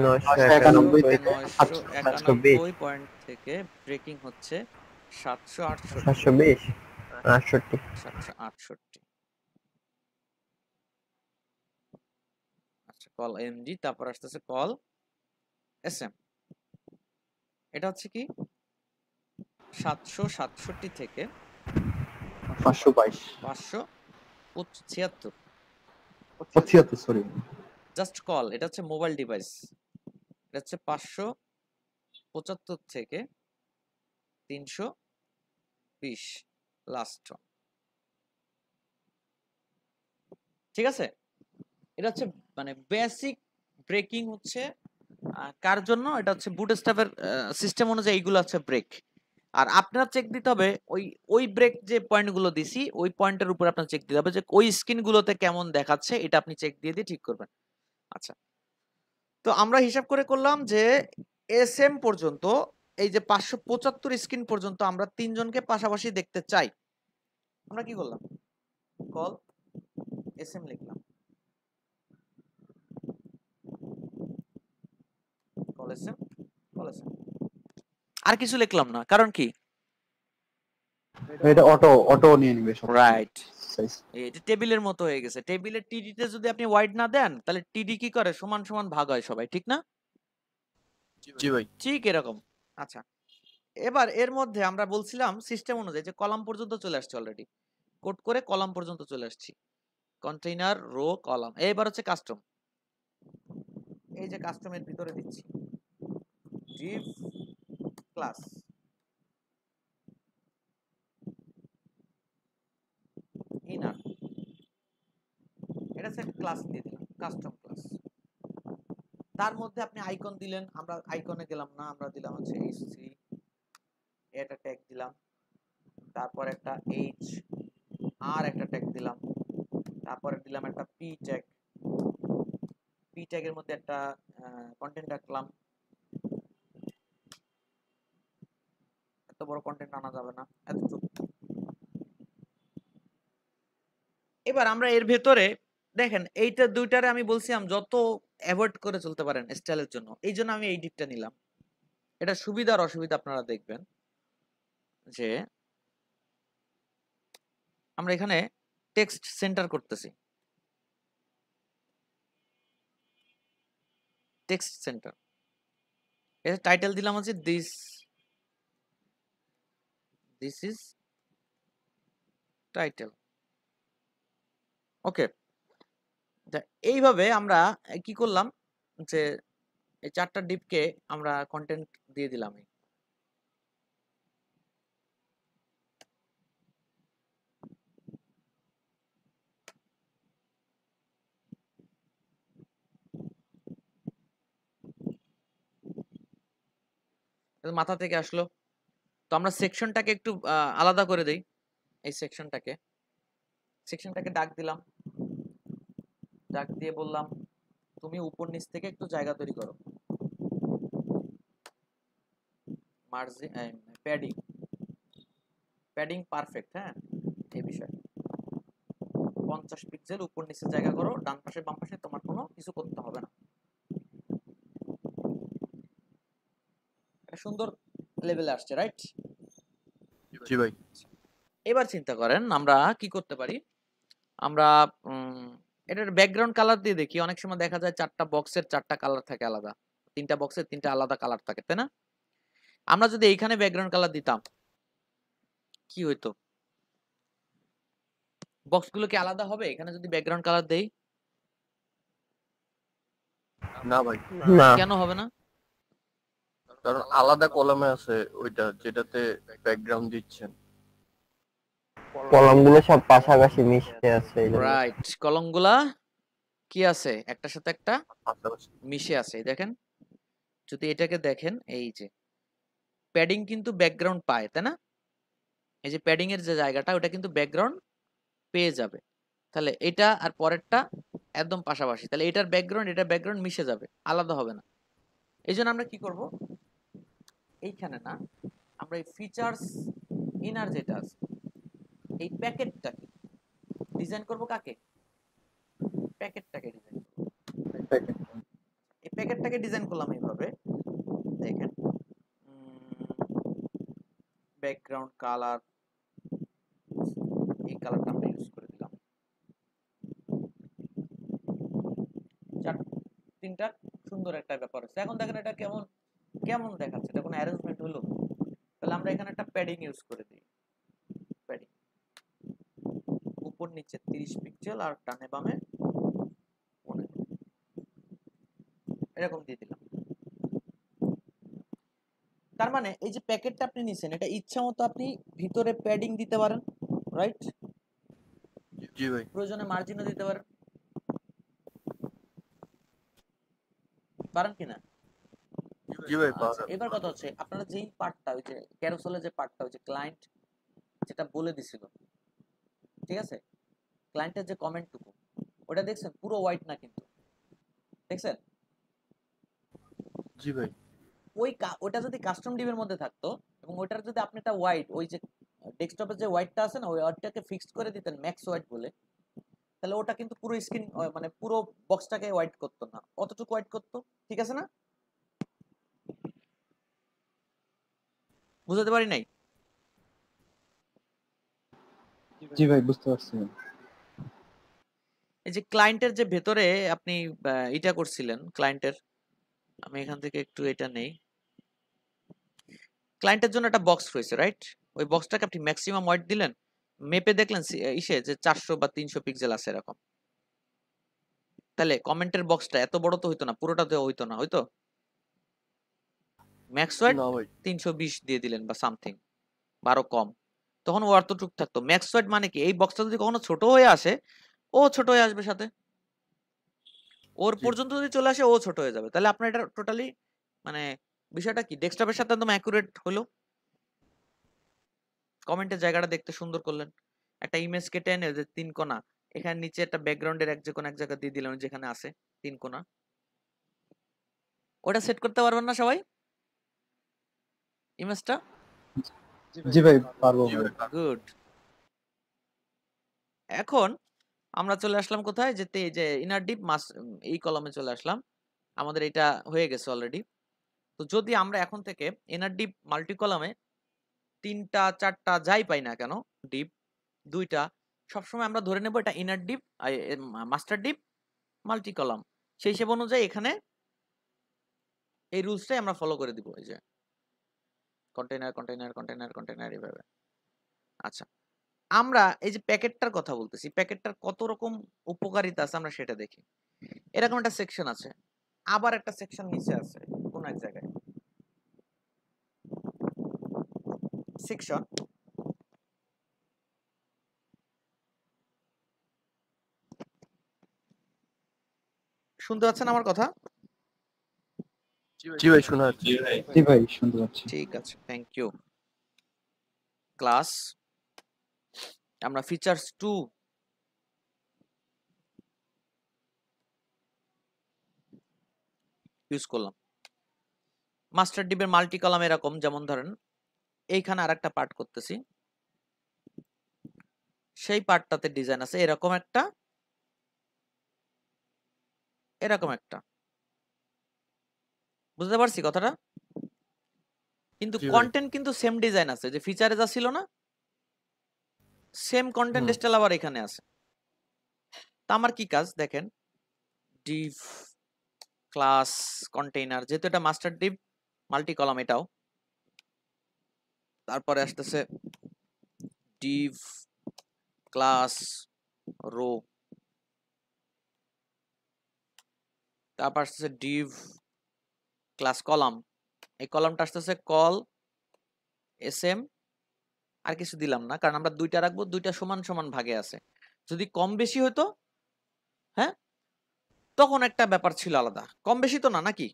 991 থেকে 991 পয়েন্ট থেকে ব্রেকিং হচ্ছে 768। 768। আচ্ছা কল এমডি, তারপর আসতেছে কল এসএম। এটা হচ্ছে কি 767 থেকে 522 576। 75 সরি। জাস্ট কল, এটা হচ্ছে মোবাইল ডিভাইস। এটা হচ্ছে 575 থেকে 320 লাস্ট। ঠিক আছে, এটা হচ্ছে মানে বেসিক ব্রেকিং হচ্ছে কার জন্য, এটা হচ্ছে বুটস্ট্র্যাপের সিস্টেম অনুযায়ী এইগুলো হচ্ছে ব্রেক। আর আপনার চেক দিতে হবে ওই ব্রেক যে পয়েন্টগুলো দিছি ওই পয়েন্টের উপর আপনার চেক দিতে হবে যে ওই স্ক্রিনগুলোতে কেমন দেখাচ্ছে, এটা আপনি চেক দিয়ে দিয়ে ঠিক করবেন। আচ্ছা, তো আমরা হিসাব করে করলাম যে এসএম পর্যন্ত, এই যে 575 স্ক্রিন পর্যন্ত আমরা তিনজনকে পাশাপাশি দেখতে চাই। আমরা কি করলাম, কল এসএম লিখলাম, কল এসএম, কল এসএম, আর কিছু লিখলাম না। কারণ কি, এটা অটো নিয়ে নিবে সব। Right, size. এটা টেবিলের মতো হয়ে গেছে। টেবিলের টিডিতে যদি আপনি ওয়াইড না দেন তাহলে টিডি কি করে, সমান সমান ভাগ হয় সবাই, ঠিক না? জি ভাই। ঠিক এরকম। আচ্ছা, এবার এর মধ্যে আমরা বলছিলাম সিস্টেম অনুযায়ী যে কলাম পর্যন্ত চলে আসছে, অলরেডি কোড করে কলাম পর্যন্ত চলে আসছি, কন্টেইনার, রো, কলাম। এবার হচ্ছে কাস্টম। এই যে কাস্টমের ভিতরে দিচ্ছি div ক্লাস, ইনার, এটা হচ্ছে ক্লাস দিয়ে দিলাম, কাস্টম ক্লাস। তার মধ্যে আপনি আইকন দিলেন, আমরা আইকনে গেলাম না, আমরা দিলাম হচ্ছে hc, এটা ট্যাগ দিলাম, তারপর একটা h আর একটা ট্যাগ দিলাম, তারপরে দিলাম একটা p ট্যাগ, p ট্যাগের মধ্যে একটা কন্টেন্ট রাখলাম। এত বড় কন্টেন্ট আনা যাবে না, এতটুকু। এবার আমরা এর ভেতরে দেখেন এইটা দুইটারে আমি বলছিলাম যত অ্যাভয়েড করে চলতে পারেন স্টাইলের জন্য, এই জন্য আমি এই দিকটা নিলাম। এটা সুবিধা আর অসুবিধা আপনারা দেখবেন যে আমরা এখানে টেক্সট সেন্টার করতেছি, টেক্সট সেন্টার, এর টাইটেল দিলাম হচ্ছে দিস ইজ টাইটেল। ওকে, এইভাবে আমরা কি করলাম যে এই চারটা ডিপকে আমরা কন্টেন্ট দিয়ে দিলাম। মাথা থেকে আসলো। তো আমরা সেকশনটাকে একটু আলাদা করে দেই। এই সেকশনটাকে ডাক দিলাম, ডাক দিয়ে বললাম তুমি উপর নিচ থেকে একটু জায়গা তৈরি করো, মার্জিন, প্যাডিং, প্যাডিং পারফেক্ট। হ্যাঁ, এই বিষয় 50 পিক্সেল উপর নিচে জায়গা করো, ডান পাশে বাম পাশে তোমার কোনো কিছু করতে হবে না। একটা সুন্দর লেভেলে আসছে, রাইট? জি ভাই। এবার চিন্তা করেন আমরা কি করতে পারি। আমরা এটার ব্যাকগ্রাউন্ড কালার দিয়ে দেখি। অনেক সময় দেখা যায় চারটা বক্সের চারটা কালার থাকে আলাদা, তিনটা বক্সের তিনটা আলাদা কালার থাকে, তাই না? আমরা যদি এইখানে ব্যাকগ্রাউন্ড কালার দিতাম, কি হইতো? বক্সগুলো কি আলাদা হবে এখানে যদি ব্যাকগ্রাউন্ড কালার দেই? না ভাই, না, কেন হবে না? কারণ আলাদা কলামে আছে ওইটা যেটাতে ব্যাকগ্রাউন্ড দিচ্ছেন। কলামগুলো সব পাশাপাশি মিশে আছে এই জন্য। রাইট, কলমগুলা কি আছে একটার সাথে একটা পাশাপাশি। মিশে আছে। এই দেখেন, যদি এটাকে দেখেন, এই যে প্যাডিং কিন্তু ব্যাকগ্রাউন্ড পায়, তাই না? এই যে প্যাডিং এর যে জায়গাটা, ওটা কিন্তু ব্যাকগ্রাউন্ড পেয়ে যাবে। তাহলে এটা আর পরেরটা একদম পাশাপাশি, তাহলে এটার ব্যাকগ্রাউন্ড মিশে যাবে, আলাদা হবে না। এই জন্য আমরা কি করব, এইখানে না, আমরা এই ফিচার্স ইনার যেটা আছে, এই প্যাকেটটাকে ডিজাইন করব। কাকে? প্যাকেটটাকে ডিজাইন করব। এই প্যাকেটটাকে ডিজাইন করলাম এইভাবে, দেখেন, ব্যাকগ্রাউন্ড কালার, এই কালারটা আমরা ইউজ করে দিলাম। তিনটা সুন্দর একটা ব্যাপার আছে। এখন দেখেন এটা কেমন কেমন দেখাচ্ছে, এটা কোনো অ্যারেঞ্জমেন্ট হলো? তাহলে আমরা এখানে একটা প্যাডিং ইউজ করে দিই। প্যাডিং উপর নিচে 30 পিক্সেল আর ডানে বামে 15, এরকম দিয়ে দিলাম। তার মানে এই যে প্যাকেটটা আপনি নিছেন, এটা ইচ্ছা মতো আপনি ভিতরে প্যাডিং দিতে পারেন, রাইট? জি ভাই। প্রয়োজনে মার্জিনও দিতে পারেন, পারেন কিনা? জি ভাই, আচ্ছা, এবার কথা হচ্ছে আপনারা যেই পার্টটা, ওই যে ক্যারোসেলের যে পার্টটা, ওই যে ক্লায়েন্ট যেটা বলে দিছিল, ঠিক আছে, ক্লায়েন্টের যে কমেন্টটুকু, ওটা দেখছেন পুরো হোয়াইট না কিন্তু, দেখছেন? জি ভাই। ওটা যদি কাস্টম ডিভের মধ্যে থাকতো এবং ওটার যদি আপনি একটা হোয়াইট, ওই যে ডেস্কটপের যে হোয়াইটটা আছে না, ওই হোয়াইটটাকে ফিক্সড করে দিতেন ম্যাক্স হোয়াইট বলে, তাহলে ওটা কিন্তু পুরো স্ক্রিন, মানে পুরো বক্সটাকে হোয়াইট করতো না, অতটুকু হোয়াইট করতো। ঠিক আছে না? বুঝতে পারি নাই? জি ভাই, বুঝতে পারছি। এই যে ক্লায়েন্টের যে ভেতরে আপনি এটা করছিলেন, ক্লায়েন্টের, আমি এখান থেকে একটু এটা নেই, ক্লায়েন্টের জন্য একটা বক্স রয়েছে, রাইট? ওই বক্সটাকে আপনি ম্যাক্সিমাম হোয়াইট দিলেন, মেপে দেখলেন ইসে যে 400 বা 300 পিক্সেল আছে এরকম, তাহলে কমেন্টের বক্সটা এত বড় তো হইতো না, পুরোটা তো হইতো না, হয়তো ম্যাক্স হোয়াইট না ভাই। 320 দিয়ে দিলেন বা সামথিং, 12 কম, তখন ও অতটুক থাকতো। ম্যাক্স হোয়াইট মানে কি, এই বক্সটা যদি কখনো ছোট হয়ে আসে, ও ছোট হয়ে আসবে সাথে, ওর জি। পর্যন্ত যদি চলে আসে ও ছোট হয়ে যাবে। তাহলে আপনার এটা টোটালি মানে বিষয়টা কি, ডেস্কটপের সাথে একদম অ্যাকুরেট হলো, কমেন্টের জায়গাটা দেখতে সুন্দর করলেন, একটা ইমেজ কেটে এনে যে 3 কোণা, এখানে নিচে একটা ব্যাকগ্রাউন্ডের এক যে কোনো এক জায়গা দিয়ে দিলাম যেখানে আছে 3 কোণা, ওটা সেট করতে পারবেন না সবাই ইমেজটা? জি ভাই, পারবো জি ভাই। ভাই। গুড। এখন আমরা চলে আসলাম কোথায়, যে যে ইনার ডিপ মাস, এই কলামে চলে আসলাম, আমাদের এটা হয়ে গেছে অলরেডি। তো যদি আমরা এখন থেকে ইনার ডিপ মাল্টি কলামে 3টা 4টা যাই পাই না কেন, ডিপ 2টা, সবসময় আমরা ধরে নেব এটা inner deep, master deep, multi column, সেই হিসেব অনুযায়ী এখানে এই রুলসটাই আমরা ফলো করে দিব, এই যে কন্টেইনার কন্টেইনার কন্টেইনার কন্টেইনার এইভাবে। আচ্ছা, আমরা এই যে প্যাকেটটার কথা বলতেছি, প্যাকেটটার কত রকম উপকারিতা আছে আমরা সেটা দেখি। এরকম একটা সেকশন আছে, আবার একটা সেকশন নিচে আছে কোন এক জায়গায়, সেকশন, শুনতে পাচ্ছেন আমার কথা? জি ভাই, শোনা যাচ্ছে। জি ভাই, শুনতে পাচ্ছি। ঠিক আছে, থ্যাংক ইউ। ক্লাস, আমরা ফিচার্স 2 ইউজ করলাম। মাস্টার ডিপের মাল্টি কলাম এরকম, যেমন ধরেন এইখানে আরেকটা পার্ট করতেছি, সেই পার্টটাতে ডিজাইন আছে এরকম একটা, এরকম একটা, বুঝতে পারছি কথাটা? কিন্তু জি ভাই। কন্টেন্ট কিন্তু সেম ডিজাইন আছে, যে ফিচারে যা ছিল না, সেম কন্টেন্ট হুম। স্টাইল আবার এখানে আছে। তা আমার কি কাজ দেখেন, ডিভ ক্লাস কন্টেইনার, যেহেতু এটা মাস্টার ডিপ মাল্টি কলাম, এটাও, তারপরে আসতেছে div class row, তারপর আসতেছে div class column, এই কলামটা আসতেছে call sm, আর কিছু দিলাম না কারণ আমরা দুইটা রাখবো, দুইটা সমান সমান ভাগে আছে। যদি কম বেশি হতো, হ্যাঁ, তখন একটা ব্যাপার ছিল আলাদা। কম বেশি তো না নাকি?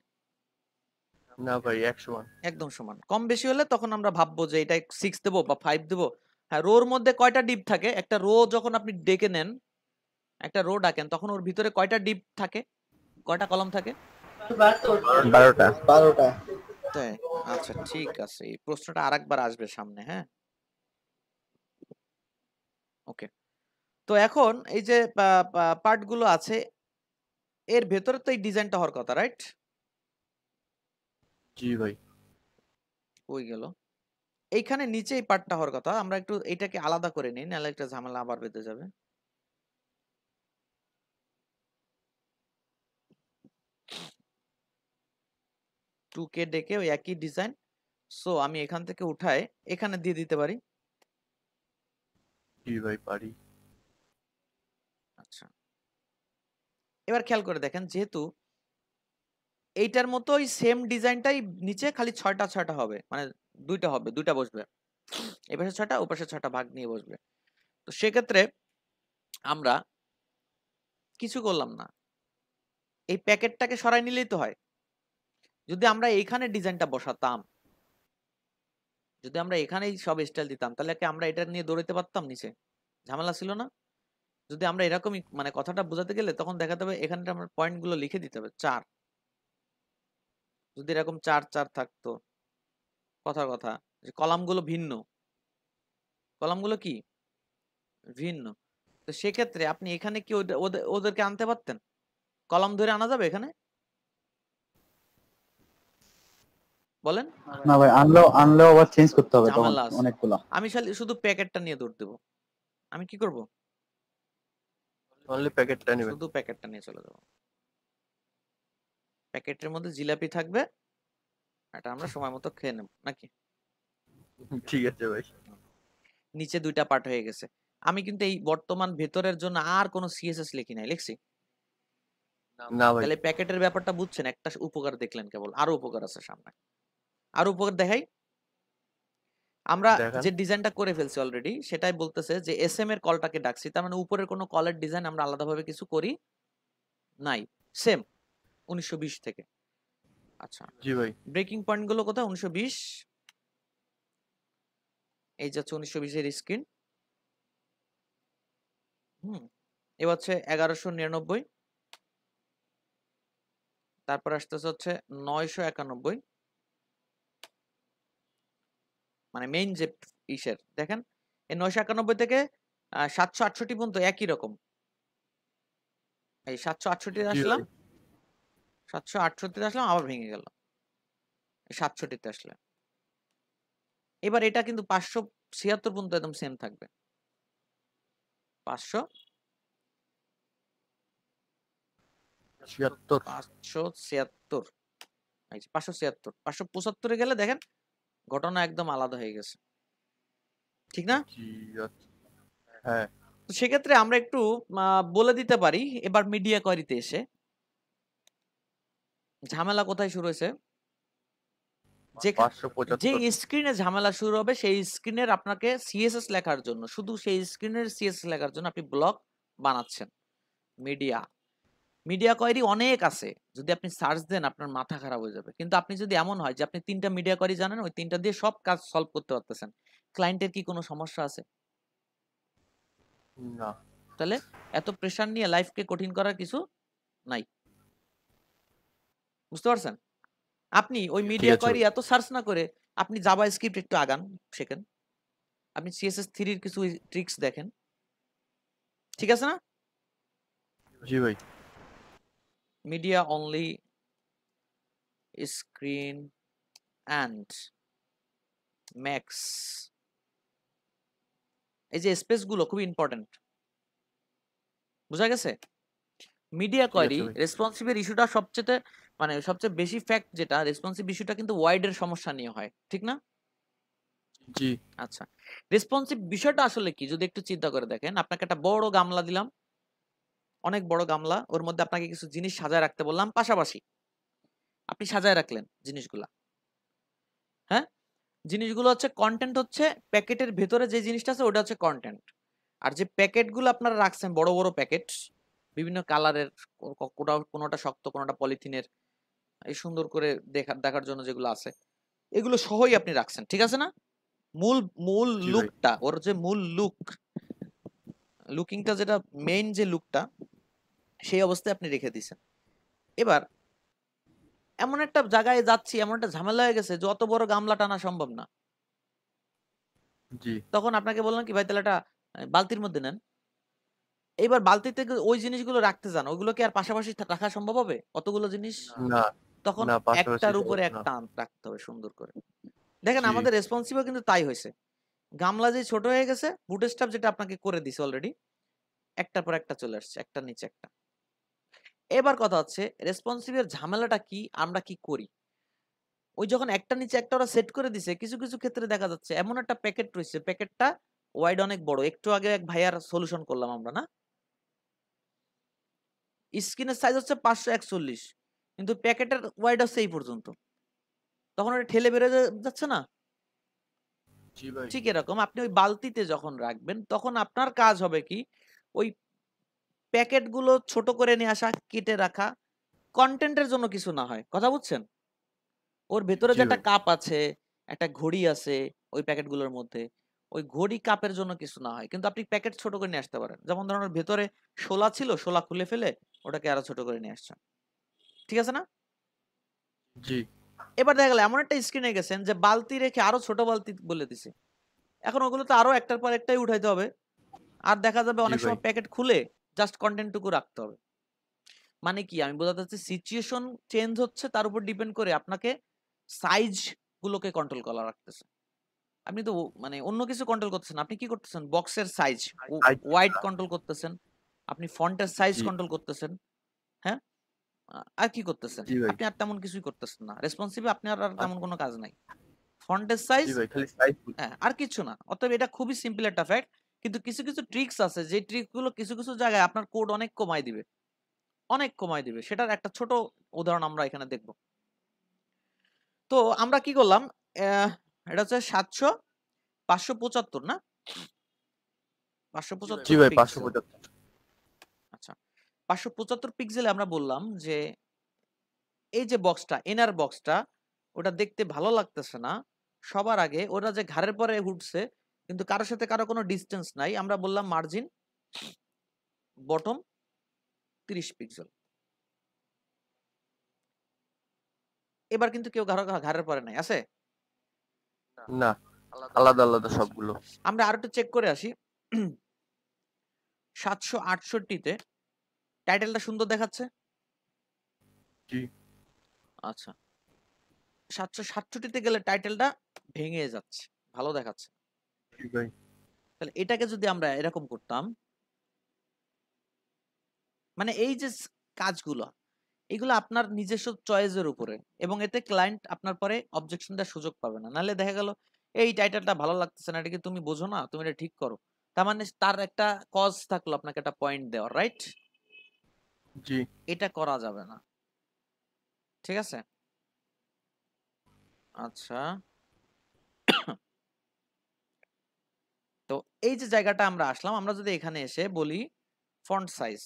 না ভাই 101। একদম সমান। কম বেশি হলে তখন আমরা ভাববো যে এটা 6 দেবো বা 5 দেবো। হ্যাঁ, রোর মধ্যে কয়টা ডিপ থাকে? একটা রো যখন আপনি ডেকে নেন, একটা রো ডাকেন, তখন ওর ভিতরে কয়টা ডিপ থাকে, কয়টা কলাম থাকে? 12টা। তাই? আচ্ছা ঠিক আছে, এই প্রশ্নটা আরেকবার আসবে সামনে। হ্যাঁ, ওকে। তো এখন এই যে পার্ট গুলো আছে, এর ভেতরে তো এই ডিজাইনটা হওয়ার কথা, রাইট? জি ভাই। ওই গেল এইখানে নিচে এই পার্টটা হওয়ার কথা। আমরা একটু এটাকে আলাদা করে নিই, নাহলে একটা ঝামেলা আবার বেঁধে যাবে। টু কে ডেকে ওই একই ডিজাইন, সো আমি এখান থেকে উঠায় এখানে দিয়ে দিতে পারি। জি ভাই পারি। আচ্ছা, এবার খেয়াল করে দেখেন, যেহেতু এইটার মতোই সেম ডিজাইনটাই নিচে খালি 6টা হবে, মানে দুইটা হবে, দুইটা বসবে, এই পাশে 6টা, ও পাশে 6টা ভাগ নিয়ে বসবে। তো সেক্ষেত্রে আমরা কিছু করলাম না, এই প্যাকেটটাকে সরাই নিলেই তো হয়। যদি আমরা এইখানে ডিজাইনটা বসাতাম, যদি আমরা এখানেই সব স্টাইল দিতাম, তাহলে কি আমরা এটা নিয়ে দৌড়াতে পারতাম নিচে? ঝামেলা ছিল না? যদি আমরা এরকমই মানে কথাটা বোঝাতে গেলে তখন দেখাতে হবে এখানে আমরা পয়েন্ট গুলো লিখে দিতে হবে 4। যদি এরকম 4 থাকতো, কথার কথা, যে কলামগুলো ভিন্ন, কলামগুলো কি ভিন্ন, তো সেক্ষেত্রে আপনি এখানে কি ওদেরকে আনতে পারতেন? কলাম ধরে আনা যাবে এখানে? বলেন। না ভাই, আনলেও আবার চেঞ্জ করতে হবে তখন ঝামেলা আছে। অনেকগুলা। আমি শুধু প্যাকেটটা নিয়ে দৌড় দেবো। আমি কি করব? অনলি প্যাকেটটা নেবেন। শুধু প্যাকেটটা নিয়ে চলে যাবো। প্যাকেটের মধ্যে জিলাপি থাকবে, এটা আমরা সময় মতো খেয়ে নেব নাকি? ঠিক আছে ভাই। নিচে দুইটা পার্ট হয়ে গেছে। আমি কিন্তু এই বর্তমান ভেতরের জন্য আর কোনো সিএসএস লিখি নাই, লিখছি? না ভাই। তাহলে প্যাকেটের ব্যাপারটা বুঝছেন? একটা উপকার দেখলেন কেবল, আরো উপকার আছে সামনে। আরো উপকার দেখাই। আমরা দেখান। যে ডিজাইনটা করে ফেলছি অলরেডি, সেটাই বলতেছে যে এসএম এর কলটাকে ডাকছি, তার মানে উপরের কোনো কলের ডিজাইন আমরা আলাদাভাবে কিছু করি নাই, সেম 1920 থেকে। আচ্ছা, জি ভাই। ব্রেকিং পয়েন্ট গুলো কোথায়? 1920, এই যাচ্ছে 1920 এর স্ক্রিন। এবার হচ্ছে 1199, তারপর আসতেছে হচ্ছে 991, মানে মেইন যে ইসের দেখেন, এই 991 থেকে 768 পর্যন্ত একই রকম। এই 768 জি আসলাম, ভাই। 768 আসলাম, আবার ভেঙে গেল 67 আসলে। এবার এটা কিন্তু 576 পর্যন্ত একদম সেম থাকবে। 576, এই যে 576, 575 গেলে দেখেন ঘটনা একদম আলাদা হয়ে গেছে, ঠিক না? জি আচ্ছা। হ্যাঁ। তো সেক্ষেত্রে আমরা একটু বলে দিতে পারি। এবার মিডিয়া কোয়েরিতে এসে ঝামেলা কোথায় শুরু হয়েছে? যে 575। স্ক্রিনে ঝামেলা শুরু হবে, সেই স্ক্রিনের আপনাকে সিএসএস লেখার জন্য, শুধু সেই স্ক্রিনের সিএসএস লেখার জন্য আপনি ব্লক বানাচ্ছেন। মিডিয়া কোয়েরি অনেক আছে, যদি আপনি সার্চ দেন আপনার মাথা খারাপ হয়ে যাবে। কিন্তু আপনি যদি এমন হয় যে আপনি 3টা মিডিয়া কোয়েরি জানেন, ওই 3টা দিয়ে সব কাজ সলভ করতে পারতেছেন, ক্লায়েন্টের কি কোনো সমস্যা আছে? না। তাহলে এত প্রেসার নিয়ে লাইফকে কঠিন করার কিছু নাই। বুঝতে পারছেন? আপনি ওই মিডিয়া আছে কোয়েরি ভাই। এত সার্চ না করে আপনি জাভা স্ক্রিপ্ট একটু আগান, শেখেন, আপনি সিএসএস 3 এর কিছু ট্রিক্স দেখেন, ঠিক আছে না? জি ভাই। Media only screen and max, এই যে স্পেস গুলো খুব ইম্পর্টেন্ট, বুঝা গেছে? মিডিয়া ঠিক আছে কোয়েরি ভাই। রেসপন্সিভের ইস্যুটা সবচেয়ে বেশি ফ্যাক্ট, যেটা রেসপন্সিভ ইস্যুটা কিন্তু ওয়াইড এর সমস্যা নিয়ে হয়, ঠিক না? জি আচ্ছা, রেসপন্সিভ বিষয়টা আসলে কি যদি একটু চিন্তা করে দেখেন, আপনাকে একটা বড় গামলা দিলাম, অনেক বড় গামলা, ওর মধ্যে আপনাকে কিছু জিনিস সাজায় রাখতে বললাম, পাশাপাশি আপনি সাজায় রাখলেন জিনিসগুলা। হ্যাঁ, জিনিসগুলো হচ্ছে কন্টেন্ট, হচ্ছে প্যাকেটের ভেতরে যে জিনিসটা আছে ওটা হচ্ছে কন্টেন্ট। আর যে প্যাকেটগুলো আপনারা রাখছেন বড় বড় প্যাকেট, বিভিন্ন কালারের, কোনোটা শক্ত কোনোটা পলিথিনের, এই সুন্দর করে দেখার জন্য যেগুলো আছে, এগুলো সহই আপনি রাখছেন, ঠিক আছে না? মূল মূল জি ভাই লুকটা, ওর যে মূল লুকিংটা, যেটা মেইন যে লুকটা, সেই অবস্থায় আপনি রেখে দিছেন। এবার এমন একটা জায়গায় যাচ্ছি, এমন একটা ঝামেলা হয়ে গেছে যে অত বড় গামলা টানা সম্ভব না। জি তখন আপনাকে বললাম কি, ভাই তাহলে একটা বালতির মধ্যে নেন। এইবার বালতিতে ওই জিনিসগুলো রাখতে যান, ওইগুলো কি আর পাশাপাশি রাখা সম্ভব হবে অতগুলো জিনিস? না তখন না পাশাপাশি একটার সম্ভব উপরে না। একটা রাখতে হবে সুন্দর করে। দেখেন জি আমাদের রেসপন্সিবল কিন্তু তাই হয়েছে, গামলা যে ছোট হয়ে গেছে, বুটস্ট্র্যাপ যেটা আপনাকে করে দিছে অলরেডি, একটার পর একটা চলে আসছে, একটার নিচে একটা। এবার কথা হচ্ছে রেসপন্সিভের ঝামেলাটা কি, আমরা কি করি, ওই যখন একটা নিচে একটা ওরা সেট করে দিছে, কিছু কিছু ক্ষেত্রে দেখা যাচ্ছে এমন একটা প্যাকেট রয়েছে, প্যাকেটটা ওয়াইড অনেক বড়, একটু আগে এক ভাইয়ার সলিউশন করলাম আমরা না, স্ক্রিনের সাইজ হচ্ছে 541, কিন্তু প্যাকেটের ওয়াইড হচ্ছে এই পর্যন্ত, তখন ওটা ঠেলে বেড়ে যাচ্ছে না? জি ভাই ঠিক এরকম আপনি ওই বালতিতে যখন রাখবেন, তখন আপনার কাজ হবে কি, ওই প্যাকেটগুলো ছোট করে নিয়ে আসা, কেটে রাখা, কন্টেন্টের জন্য কিছু না হয়, কথা বুঝছেন? ওর ভেতরে জি যে একটা ভাই কাপ আছে, একটা ঘড়ি আছে ওই প্যাকেটগুলোর মধ্যে, ওই ঘড়ি কাপের জন্য কিছু না হয়, কিন্তু আপনি প্যাকেট ছোট করে নিয়ে আসতে পারেন। যেমন ধরুন ওর ভেতরে শোলা ছিল, শোলা খুলে ফেলে ওটাকে আরো ছোট করে নিয়ে আসছেন, ঠিক আছে না? জি এবার দেখা গেল এমন একটা স্ক্রিনে গেছেন যে বালতি রেখে আরো ছোট বালতি বলে দিছে, এখন ওগুলো তো আরো একটার পর একটাই উঠাইতে হবে, আর দেখা যাবে জি অনেক ভাই সময় প্যাকেট খুলে জাস্ট কন্টেন্টটুকু রাখতে হবে। মানে কি আমি বোঝাতে চাচ্ছি, সিচুয়েশন চেঞ্জ হচ্ছে, তার উপর ডিপেন্ড করে আপনাকে সাইজ গুলোকে কন্ট্রোল করা রাখতেছে। আপনি তো মানে অন্য কিছু কন্ট্রোল করতেছেন, আপনি কি করতেছেন, বক্সের সাইজ ওয়াইড কন্ট্রোল করতেছেন, আপনি ফন্টের সাইজ জি কন্ট্রোল করতেছেন। হ্যাঁ, আর কি করতেছেন? জি ভাই আপনি আর তেমন কিছুই করতেছেন না, রেসপন্সিবল আপনি আর তেমন কোনো কাজ নাই, ফন্টের সাইজ, জি ভাই খালি সাইজ হ্যাঁ, আর কিছু না। অতএব এটা খুবই সিম্পল একটা ফ্যাক্ট, কিন্তু কিছু কিছু ট্রিক্স আছে, যে ট্রিক গুলো কিছু কিছু জায়গায় আপনার কোড অনেক কমায় দিবে, অনেক কমায় দিবে, সেটার একটা ছোট উদাহরণ আমরা এখানে দেখব। তো আমরা কি করলাম, এটা হচ্ছে 575 না, জি 575 ভাই পিক্সেল। 575 আচ্ছা, 575 পিক্সেলে আমরা বললাম যে এই যে বক্সটা, এনার বক্সটা, ওটা দেখতে ভালো লাগতেছে না, সবার আগে ওরা যে ঘাড়ের পরে উঠছে, কিন্তু কারোর সাথে কারো কোনো ডিস্টেন্স নাই, আমরা বললাম মার্জিন বটম 30 পিক্সেল। এবার কিন্তু কেউ ঘাড়ের পরে নাই, আছে? না আলাদা আলাদা সবগুলো আমরা আর একটু চেক করে আসি। 768-তে টাইটেলটা সুন্দর দেখাচ্ছে। জি আচ্ছা, 767-তে গেলে টাইটেলটা ভেঙে যাচ্ছে, ভালো দেখাচ্ছে। জি ভাই তাহলে এটাকে যদি আমরা এরকম করতাম, মানে এই যে কাজগুলো, এগুলো আপনার নিজস্ব চয়েসের উপরে, এবং এতে ক্লায়েন্ট আপনার পরে অবজেকশন দেওয়ার সুযোগ পাবে না। নাহলে দেখা গেল এই টাইটেলটা ভালো লাগতেছে না, এটা কি তুমি বোঝো না, তুমি এটা ঠিক করো, তার মানে তার একটা কজ থাকলো আপনাকে একটা পয়েন্ট দেওয়ার, রাইট? জি এটা করা যাবে না, ঠিক আছে? আচ্ছা, তো এই যে জায়গাটা আমরা আসলাম, আমরা যদি এখানে এসে বলি ফন্ট সাইজ,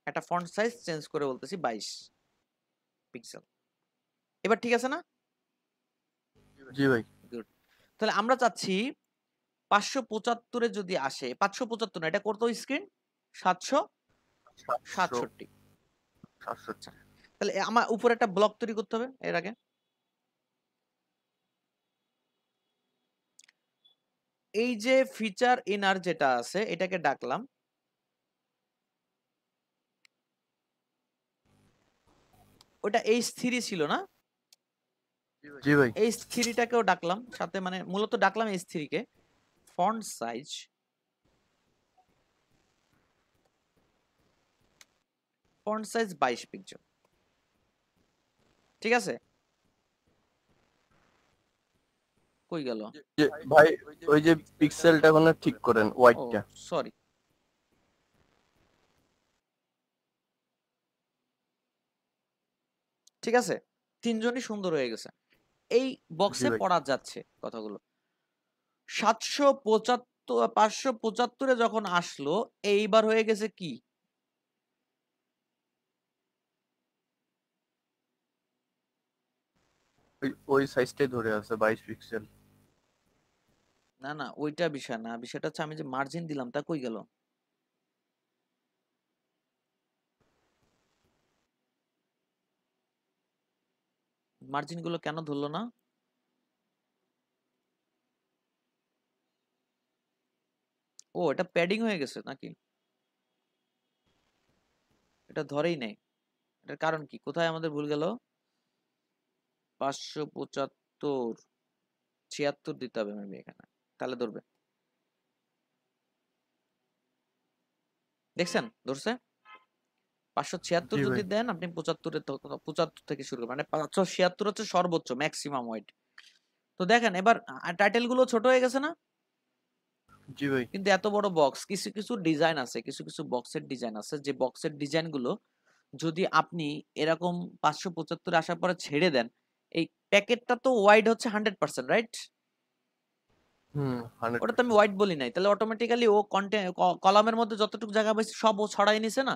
একটা ফন্ট সাইজ চেঞ্জ করে বলতেছি 22 পিক্সেল, এবার ঠিক আছে না? জি ভাই গুড। তাহলে আমরা চাচ্ছি 575-এ যদি আসে, 575 না, এটা কত স্ক্রিন, 767। 767 তাহলে আমার উপরে একটা ব্লক তৈরি করতে হবে এর আগে। এই যে ফিচার ইনার যেটা আছে, এটাকে ডাকলাম, ওটা H3 ছিল না, জি ভাই H3টাকেও ডাকলাম সাথে, মানে মূলত ডাকলাম H3 কে। ফন্ট সাইজ 22 পিক্সেল, ঠিক আছে? কই গেল? যে ভাই ওই যে পিক্সেলটা ওখানে ঠিক করেন ও হোয়াইটটা। সরি, ঠিক আছে, তিনজনই সুন্দর হয়ে গেছে। এই জি বক্সে ভাই। পড়া যাচ্ছে কথাগুলো। 775 575 যখন আসলো, এইবার হয়ে গেছে কি? ওই সাইজটাই ধরে আছে 22 পিক্সেল। না না, ওইটা বিষয় না, বিষয়টা হচ্ছে আমি যে মার্জিন দিলাম তা কই গেল? মার্জিন গুলো কেন ধরলো না? ও, এটা প্যাডিং হয়ে গেছে নাকি? এটা ধরেই নাই। এটার কারণ কি? কোথায় আমাদের ভুল গেল? 575 76 দিতে হবে মেবি এখানে, তাহলে ধরবে। দেখছেন ধরছে? 576 জি যদি ভাই। দেন আপনি 75 থেকে শুরু করবেন, মানে 576 হচ্ছে সর্বোচ্চ ম্যাক্সিমাম ওয়েট। তো দেখেন এবার টাইটেল গুলো ছোট হয়ে গেছে না? জি ভাই। কিন্তু এত বড় বক্স, কিছু কিছু ডিজাইন আছে, কিছু কিছু বক্সের ডিজাইন আছে, যে বক্সের ডিজাইন গুলো যদি আপনি এরকম 575 আসার পরে ছেড়ে দেন, এই প্যাকেটটা তো ওয়াইড হচ্ছে 100%, রাইট? ওটা তো আমি 100%। ওয়াইড বলি নাই, তাহলে অটোমেটিক্যালি ও কলামের মধ্যে যতটুকু জায়গা পাইছে সব ও ছড়াই নিছে না?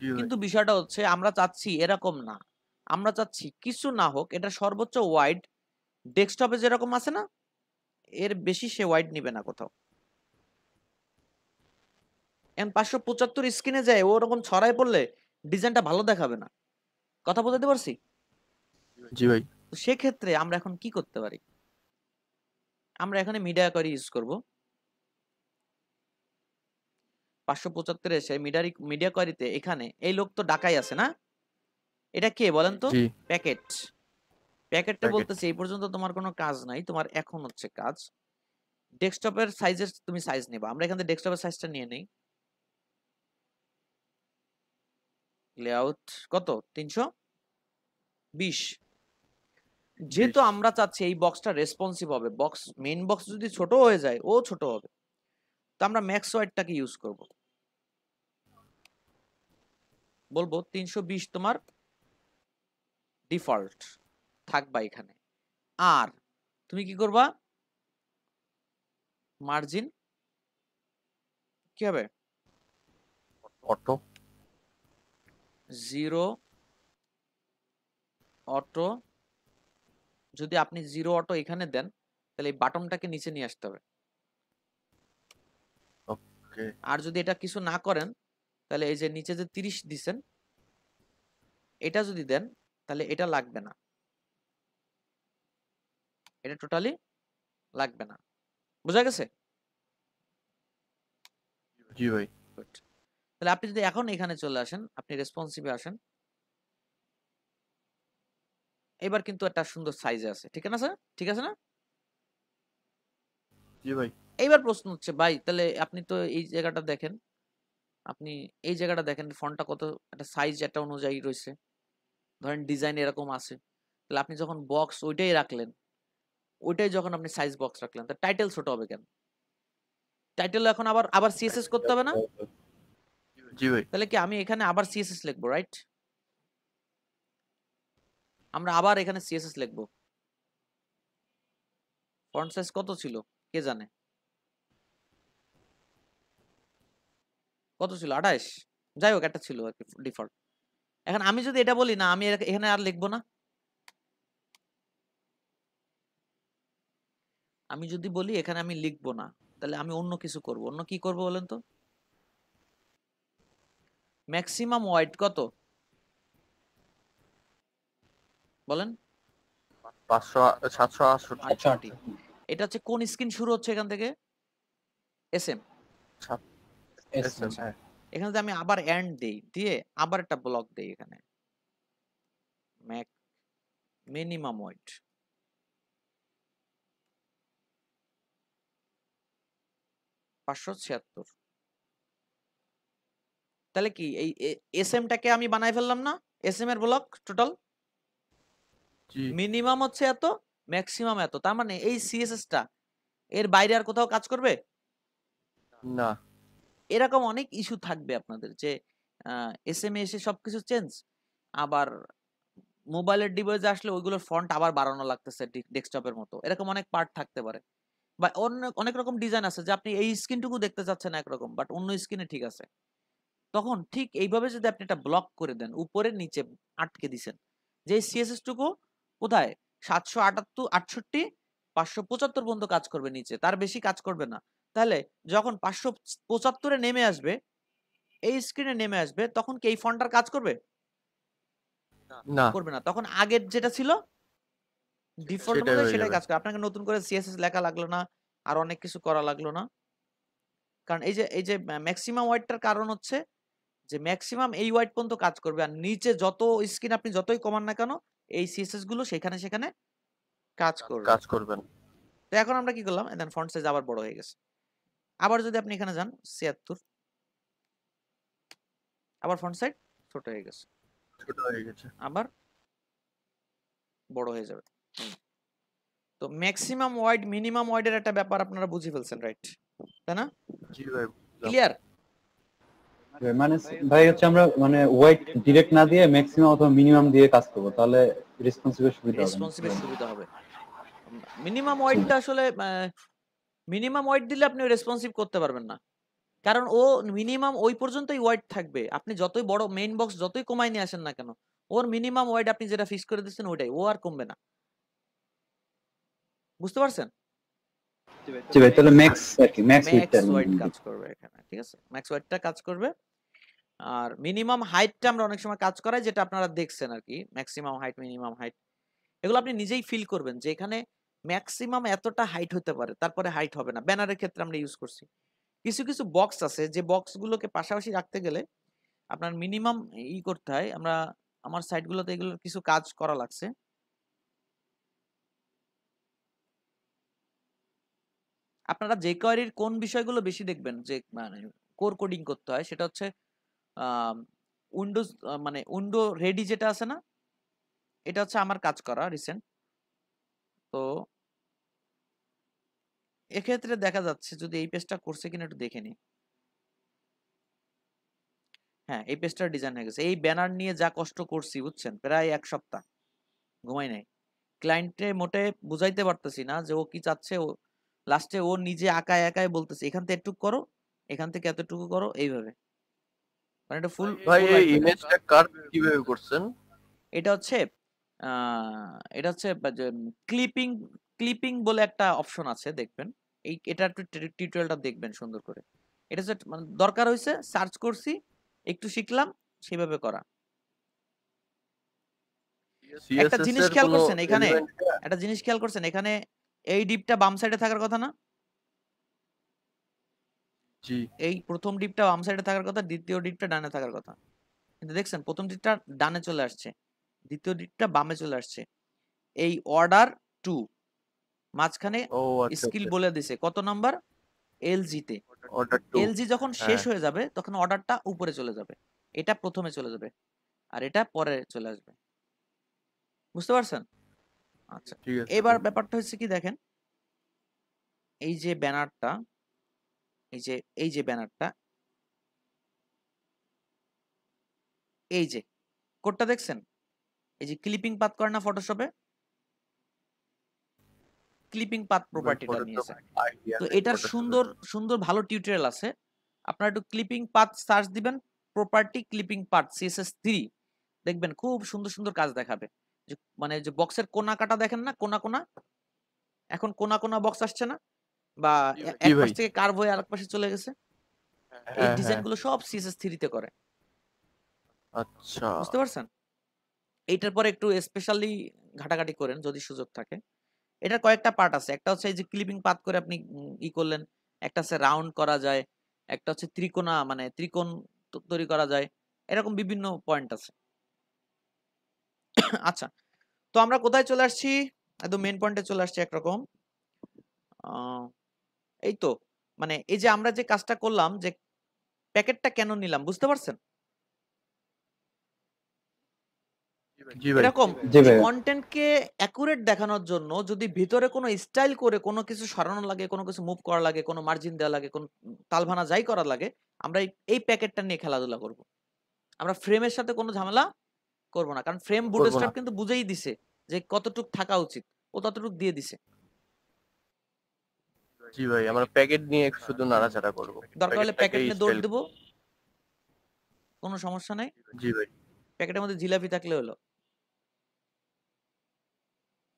জি ভাই। কিন্তু বিষয়টা হচ্ছে আমরা চাচ্ছি এরকম না, আমরা চাচ্ছি কিছু না হোক, এটা সর্বোচ্চ ওয়াইড ডেস্কটপে যেরকম আছে না, এর বেশি সে ওয়াইড নিবে না কোথাও। এখন 575 স্ক্রিনে যায় ওরকম ছড়াই পড়লে ডিজাইনটা ভালো দেখাবে না। কথা বলতে পারছি? জি ভাই। তো সেক্ষেত্রে আমরা এখন কি করতে পারি? আমরা এখানে মিডিয়া কোয়ারি ইউজ করব। 575 এসে মিডিয়া কোয়ারিতে এখানে এই লোক তো ডাকাই আছে না? এটা কে বলেন তো? জি। প্যাকেট। প্যাকেটটা প্যাকেট। বলতেছে এই পর্যন্ত তোমার কোনো কাজ নাই, তোমার এখন হচ্ছে কাজ ডেস্কটপের সাইজের, তুমি সাইজ নেবা। আমরা এখান থেকে ডেস্কটপের সাইজটা নিয়ে নেই। লেআউট কত? 320। যেহেতু আমরা চাচ্ছি এই বক্সটা রেসপন্সিভ হবে, বক্স মেইন বক্স যদি ছোট হয়ে যায় ও ছোট হবে, তো আমরা ম্যাক্স ওয়াইডটাকে ইউজ করব। বলবো 320 তোমার ডিফল্ট থাকবা এখানে। আর তুমি কি করবা? মার্জিন কি হবে? অটো। 0 অটো। যদি আপনি 0 অটো এখানে দেন, তাহলে এই বাটনটাকে নিচে নিয়ে আসতে হবে। ওকে। আর যদি এটা কিছু না করেন, তাহলে এই যে নিচে যে 30 দিছেন, এটা যদি দেন তাহলে এটা লাগবে না, এটা টোটালি লাগবে না। বোঝা গেছে? জি ভাই। Good. তাহলে আপনি যদি এখন এখানে চলে আসেন, আপনি রেসপন্সিভে আসেন, এবার কিন্তু একটা সুন্দর সাইজে আছে, ঠিক আছে স্যার? ঠিক আছে না? জি ভাই। এইবার প্রশ্ন হচ্ছে ভাই, তাহলে আপনি তো এই জায়গাটা দেখেন, আপনি এই জায়গাটা দেখেন ফন্টটা কত, একটা সাইজ একটা অনুযায়ী রয়েছে, ধরেন ডিজাইন এরকম আছে, তাহলে আপনি যখন বক্স ওইটাই রাখলেন, ওইটাই যখন আপনি সাইজ বক্স রাখলেন, তা টাইটেল ছোট হবে কেন? টাইটেল এখন আবার আবার সিএসএস করতে হবে না? জি ভাই। তাহলে কি আমি এখানে আবার সিএসএস লিখবো, রাইট? আমরা আবার এখানে সিএসএস লিখবো। ফন্ট সাইজ কত ছিল কে জানে? কত ছিল? 28? যাই হোক, একটা ছিল আর কি ডিফল্ট। এখন আমি যদি এটা বলি না আমি এখানে আর লিখবো না, আমি যদি বলি এখানে আমি লিখবো না, তাহলে আমি অন্য কিছু করব। অন্য কি করব বলেন তো? ম্যাক্সিমাম ওয়াইড কত বলেন? 500 768। 68। এটা হচ্ছে কোন স্ক্রিন শুরু হচ্ছে এখান থেকে? এসএম। এসএম। হ্যাঁ। এখানে যদি আমি আবার এন্ড দেই, দিয়ে আবার একটা ব্লক দেই এখানে, ম্যাক মিনিমাম ওয়াইড, পাঁচশো 76। তাহলে কি এই এসএমটাকে আমি বানাই ফেললাম না? এসএম এর ব্লক টোটাল জি। মিনিমাম হচ্ছে এত, ম্যাক্সিমাম এত, তার মানে এই সিএসএসটা এর বাইরে আর কোথাও কাজ করবে? না। এরকম অনেক ইস্যু থাকবে আপনাদের যে এসএমএস এ সবকিছু চেঞ্জ, আবার মোবাইলের ডিভাইসে আসলে ওইগুলোর ফন্ট আবার বাড়ানো লাগতেছে ডেস্কটপের মতো, এরকম অনেক পার্ট থাকতে পারে। বা অনেক অনেক রকম ডিজাইন আছে যে আপনি এই স্ক্রিনটুকু দেখতে চাচ্ছেন একরকম, বাট অন্য স্ক্রিনে ঠিক আছে। তখন ঠিক এইভাবে যদি আপনি এটা ব্লক করে দেন, উপরে নিচে আটকে দিছেন, যে সিএসএস টুকু কোথায় 768 575 পর্যন্ত কাজ করবে, নিচে তার বেশি কাজ করবে না। তাহলে যখন 575 নেমে আসবে, এই স্ক্রিনে নেমে আসবে, তখন কি এই ফন্টটার কাজ করবে? না, করবে না। তখন আগের যেটা ছিল ডিফল্ট সেটাই মধ্যে হয়ে সেটাই যাবে। কাজ করে, আপনাকে নতুন করে সিএসএস লেখা লাগলো না, আর অনেক কিছু করা লাগলো না। কারণ এই যে ম্যাক্সিমাম ওয়াইডটার কারণ হচ্ছে যে ম্যাক্সিমাম এই ওয়াইড পর্যন্ত কাজ করবে, আর নিচে যত স্ক্রিন আপনি যতই কমান না কেন এই সিএসএস গুলো সেখানে সেখানে কাজ করবে। কাজ করবেন। তো এখন আমরা কি করলাম, দেন ফন্ট সাইজ আবার বড় হয়ে গেছে। আবার যদি আপনি এখানে যান 76, আবার ফন্ট সাইজ ছোট হয়ে গেছে, ছোট হয়ে গেছে। আবার বড় হয়ে যাবে। তো ম্যাক্সিমাম ওয়াইড মিনিমাম ওয়াইডের একটা ব্যাপার আপনারা বুঝে ফেলছেন, রাইট? তাই না? জি ভাই, বুঝলাম। ক্লিয়ার? মানে ভাই হচ্ছে আমরা মানে ওয়াইড ডিরেক্ট না দিয়ে ম্যাক্সিমাম অথবা মিনিমাম দিয়ে কাজ করব, তাহলে রেসপন্সিভের সুবিধা হবে। রেসপন্সিভের সুবিধা হবে। মিনিমাম ওয়াইডটা আসলে মিনিমাম ওয়াইড দিলে আপনি রেসপন্সিভ করতে পারবেন না, কারণ ও মিনিমাম ওই পর্যন্তই ওয়াইড থাকবে। আপনি যতই বড় মেইন বক্স যতই কমাই নিয়ে আসেন না কেন, ওর মিনিমাম ওয়াইড আপনি যেটা ফিক্স করে দিচ্ছেন ওইটাই, ও আর কমবে না। বুঝতে পারছেন? জি ভাই, তাহলে ম্যাক্স আর কি ম্যাক্স ম্যাক্স ওয়াইড কাজ করবে এখানে, ঠিক আছে? ম্যাক্স ওয়াইডটা কাজ করবে। আর মিনিমাম হাইটটা আমরা অনেক সময় কাজ করাই, যেটা আপনারা দেখছেন আর কি, ম্যাক্সিমাম হাইট মিনিমাম হাইট, এগুলো আপনি নিজেই ফিল করবেন যে এখানে ম্যাক্সিমাম এতটা হাইট হতে পারে, তারপরে হাইট হবে না। ব্যানারের ক্ষেত্রে আমরা ইউজ করছি। কিছু কিছু বক্স আছে যে বক্সগুলোকে পাশাপাশি রাখতে গেলে আপনার মিনিমাম করতে হয়। আমার সাইটগুলোতে এগুলোর কিছু কাজ করা লাগছে। আপনারা যে কোয়ারির কোন বিষয়গুলো বেশি দেখবেন যে মানে কোর কোডিং করতে হয়, সেটা হচ্ছে উইন্ডোজ, মানে উইন্ডো রেডি যেটা আছে না, এটা হচ্ছে আমার কাজ করা রিসেন্ট। তো এক্ষেত্রে দেখা যাচ্ছে, যদি এই পেজটা করছে কিনা একটু দেখে নিই। হ্যাঁ, এই পেজটার ডিজাইন হয়ে গেছে। এই ব্যানার নিয়ে যা কষ্ট করছি বুঝছেন, প্রায় 1 সপ্তাহ ঘুমাই নাই। ক্লায়েন্টে মোটে বুঝাইতে পারতেছি না যে ও কি চাচ্ছে। ও লাস্টে ও নিজে একাই একাই বলতেছে এখান থেকে এটুকু করো, এখান থেকে এতটুকু করো, এইভাবে। মানে এটা ফুল ভাই ফুল এই লাইট ইমেজটা কার্ভ কিভাবে করছেন? এটা হচ্ছে ক্লিপিং ক্লিপিং বলে একটা অপশন আছে, দেখবেন। এটা একটু টিউটোরিয়ালটা দেখবেন সুন্দর করে। এটা হচ্ছে মানে দরকার হয়েছে, সার্চ করছি, একটু শিখলাম, সেভাবে করা। একটা CSS জিনিস এর খেয়াল কোনো করছেন এখানে, element একটা জিনিস খেয়াল করছেন এখানে, এই ডিপটা বাম সাইডে থাকার কথা না? জি, এই প্রথম ডিপটা বাম সাইডে থাকার কথা, দ্বিতীয় ডিপটা ডানে থাকার কথা। কিন্তু দেখছেন প্রথম ডিপটা ডানে চলে আসছে, দ্বিতীয় ডিপটা বামে চলে আসছে। এই অর্ডার 2 মাঝখানে ও আচ্ছা স্কিল আচ্ছা, বলে দিছে কত নাম্বার, এলজি তে। অর্ডার 2। এলজি যখন শেষ হয়ে যাবে তখন অর্ডারটা উপরে চলে যাবে, এটা প্রথমে চলে যাবে, আর এটা পরে চলে আসবে। বুঝতে পারছেন? আচ্ছা, ঠিক আছে এবার ভাই। ব্যাপারটা হচ্ছে কি দেখেন, এই যে ব্যানারটা, এই যে ব্যানারটা, এই যে কোডটা দেখছেন, এই যে ক্লিপিং পাথ করে না ফটোশপে, ক্লিপিং পাথ প্রপার্টিটা পরে তো নিয়েছে। idea তো নেই এটার Photoshop সুন্দর সুন্দর ভালো টিউটোরিয়াল আছে, আপনারা একটু ক্লিপিং পাথ সার্চ দিবেন, প্রপার্টি ক্লিপিং পাথ CSS3, দেখবেন খুব সুন্দর সুন্দর কাজ দেখাবে। যে মানে যে বক্সের কোনা কাটা দেখেন না, কোনা কোনা, এখন কোনা কোনা বক্স আসছে না, বা জি এক পাশ ভাই। থেকে কার্ভ হয়ে আরেক পাশে চলে গেছে, এই হ্যাঁ ডিজাইন হ্যাঁ, গুলো সব CSS3 তে করে। আচ্ছা। বুঝতে পারছেন? এইটার পরে একটু স্পেশালি ঘাটাঘাটি করেন যদি সুযোগ থাকে। এটার কয়েকটা পার্ট আছে, একটা হচ্ছে এই যে ক্লিপিং পাথ করে আপনি করলেন, একটা হচ্ছে রাউন্ড করা যায়, একটা হচ্ছে ত্রিকোণা মানে ত্রিকোণ তৈরি করা যায়, এরকম বিভিন্ন পয়েন্ট আছে। আচ্ছা, তো আমরা কোথায় চলে আসছি, একদম মেন পয়েন্টে চলে আসছি একরকম। এই তো মানে এই যে আমরা যে কাজটা করলাম, যে প্যাকেটটা কেন নিলাম, বুঝতে পারছেন? জি ভাই। এরকম জি এই ভাই। কন্টেন্টকে অ্যাকুরেট দেখানোর জন্য যদি ভিতরে কোনো স্টাইল করে কোনো কিছু সরানো লাগে, কোনো কিছু মুভ করা লাগে, কোনো মার্জিন দেওয়া লাগে, কোনো তালভানা যাই করা লাগে, আমরা এই প্যাকেটটা নিয়ে খেলাধুলা করব। আমরা ফ্রেমের সাথে কোনো ঝামেলা করব না, কারণ ফ্রেম করব না। বুটস্ট্র্যাপ কিন্তু বুঝেই দিছে যে কতটুক থাকা উচিত, ও ততটুক দিয়ে দিছে। জি ভাই, আমরা প্যাকেট নিয়ে শুধু নাড়াচাড়া করব। দরকার হলে প্যাকেট প্যাকেটটাকে নিয়ে দৌড় স্টাইল। দেবো, কোনো সমস্যা নাই। জি ভাই। প্যাকেটের মধ্যে জিলাপি থাকলে হলো,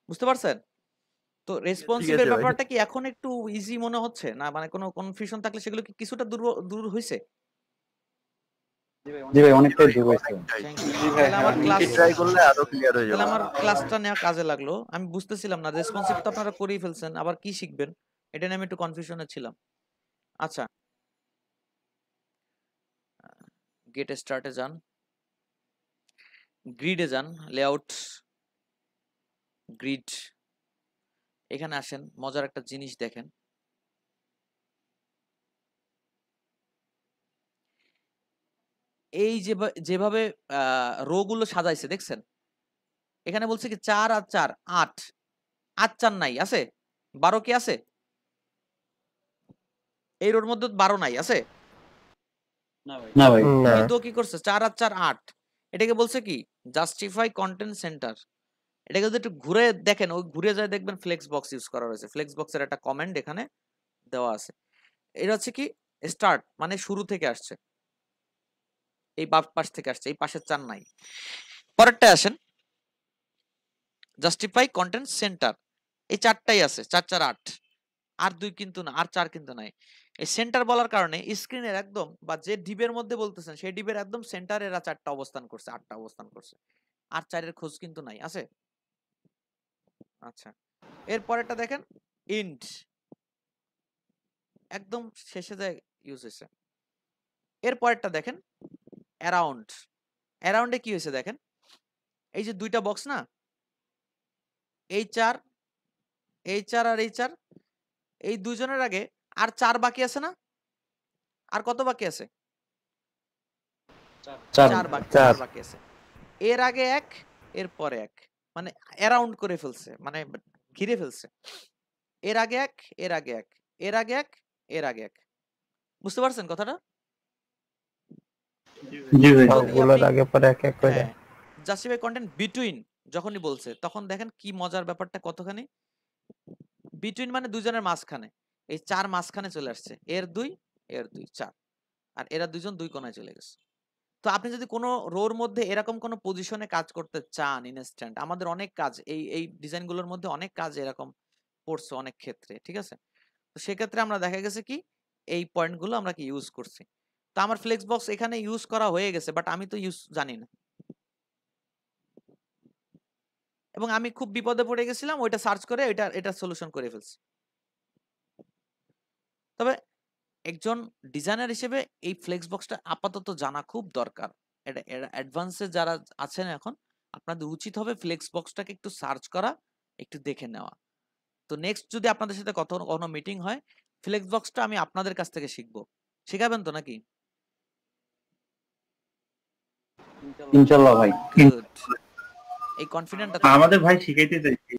বুঝতে পারছেন? তো ঠিক রেসপন্সিভ এর আছে ভাই। ব্যাপারটা কি এখন একটু ইজি মনে হচ্ছে না? মানে কোনো কনফিউশন থাকলে সেগুলো কি কিছুটা দূর হইছে? জি ভাই, অনেকটাই দূর হয়েছে। Thank you. জি ভাই, তাহলে আমার ক্লাস ট্রাই করলে আরো ক্লিয়ার হয়ে তাহলে যাবে। আমার ক্লাসটা নেওয়া কাজে লাগলো। আমি বুঝতেছিলাম না, রেসপন্সিভ তো আপনারা করেই ফেলছেন, আবার কি শিখবেন এটা নিয়ে আমি একটু কনফিউশনে ছিলাম। আচ্ছা, গেট স্টার্টে যান, গ্রিডে যান, লেআউট, গ্রিড, এখানে আসেন। মজার একটা জিনিস দেখেন, এই যেভাবে রো গুলো সাজাইছে দেখছেন, এখানে বলছে কি 4 আর 4 8, 8 4 নাই, আছে 12 কি আছে? এই রোর মধ্যে 12 নাই, আছে? না ভাই। না। কিন্তু ও কি করছে 4 আর 4 8, এটাকে বলছে কি জাস্টিফাই কন্টেন্ট সেন্টার। এটাকে যদি একটু ঘুরে দেখেন, ওই ঘুরে যায় দেখবেন ফ্লেক্স বক্স ইউজ করা হয়েছে। ফ্লেক্স বক্সের একটা কমেন্ট এখানে দেওয়া আছে। এটা হচ্ছে কি স্টার্ট মানে শুরু থেকে আসছে, এই বাম পাশ থেকে আসছে, এই পাশের 4 নাই। পরেরটা আসেন, জাস্টিফাই কন্টেন্ট সেন্টার, এই 4টাই আছে, 4 4 8, আর 2 কিন্তু না, আর 4 কিন্তু নাই। এই সেন্টার বলার কারণে স্ক্রিনের একদম বা যে ডিবের মধ্যে বলতেছেন সেই ডিবের একদম সেন্টারে এরা 4টা অবস্থান করছে, 8টা অবস্থান করছে, আর 4 এর খোঁজ কিন্তু নাই, আছে? আচ্ছা, এর পরেরটা দেখেন, ইন্ড, একদম শেষে যায় ইউজ হয়েছে। এর পরেরটা দেখেন, অ্যারাউন্ড, অ্যারাউন্ডে কি হয়েছে দেখেন, এই যে দুইটা বক্স না, এই 4, এই 4 আর এই 4, এই দুইজনের আগে আর 4 বাকি আছে না? আর কত বাকি আছে? 4 বাকি, 4 বাকি আছে। এর আগে 1, এর পরে 1, মানে অ্যারাউন্ড করে ফেলছে, মানে ঘিরে ফেলছে। এর আগে 1, এর আগে 1, এর আগে 1, এর আগে 1। বুঝতে পারছেন কথাটা? জি ভাই। সবগুলোর আগে পরে এক এক করে। হ্যাঁ, জাস্টিফাই কন্টেন্ট বিটুইন যখনই বলছে তখন দেখেন কি মজার ব্যাপারটা কতখানি। বিটুইন মানে দুজনের মাঝখানে, এই 4 মাঝখানে চলে আসছে, এর 2, এর 2, 4, আর এরা দুজন দুই কোণায় চলে গেছে। তো আপনি যদি কোনো রোর মধ্যে এরকম কোনো পজিশনে কাজ করতে চান ইনস্ট্যান্ট, আমাদের অনেক কাজ এই ডিজাইন গুলোর মধ্যে অনেক কাজ এরকম পড়ছে অনেক ক্ষেত্রে, ঠিক আছে? তো সেক্ষেত্রে আমরা দেখা গেছে কি এই পয়েন্ট গুলো আমরা কি ইউজ করছি। তো আমার ফ্লেক্স বক্স এখানে ইউজ করা হয়ে গেছে, বাট আমি তো ইউজ জানি না, এবং আমি খুব বিপদে পড়ে গেছিলাম, ওইটা সার্চ করে এটা সলিউশন করে ফেলছি। তবে একজন ডিজাইনার হিসেবে এই ফ্লেক্স বক্সটা আপাতত জানা খুব দরকার। এটা অ্যাডভান্সে যারা আছেন এখন, আপনাদের উচিত হবে ফ্লেক্স বক্সটাকে একটু সার্চ করা, একটু দেখে নেওয়া। তো নেক্সট যদি আপনাদের সাথে কোনো মিটিং হয়, ফ্লেক্স বক্সটা আমি আপনাদের কাছ থেকে শিখবো। শিখাবেন তো নাকি? ইনশাআল্লাহ ভাই। গুড, এই কনফিডেন্টটা আমাদের ভাই শিখাইতে চাইছি।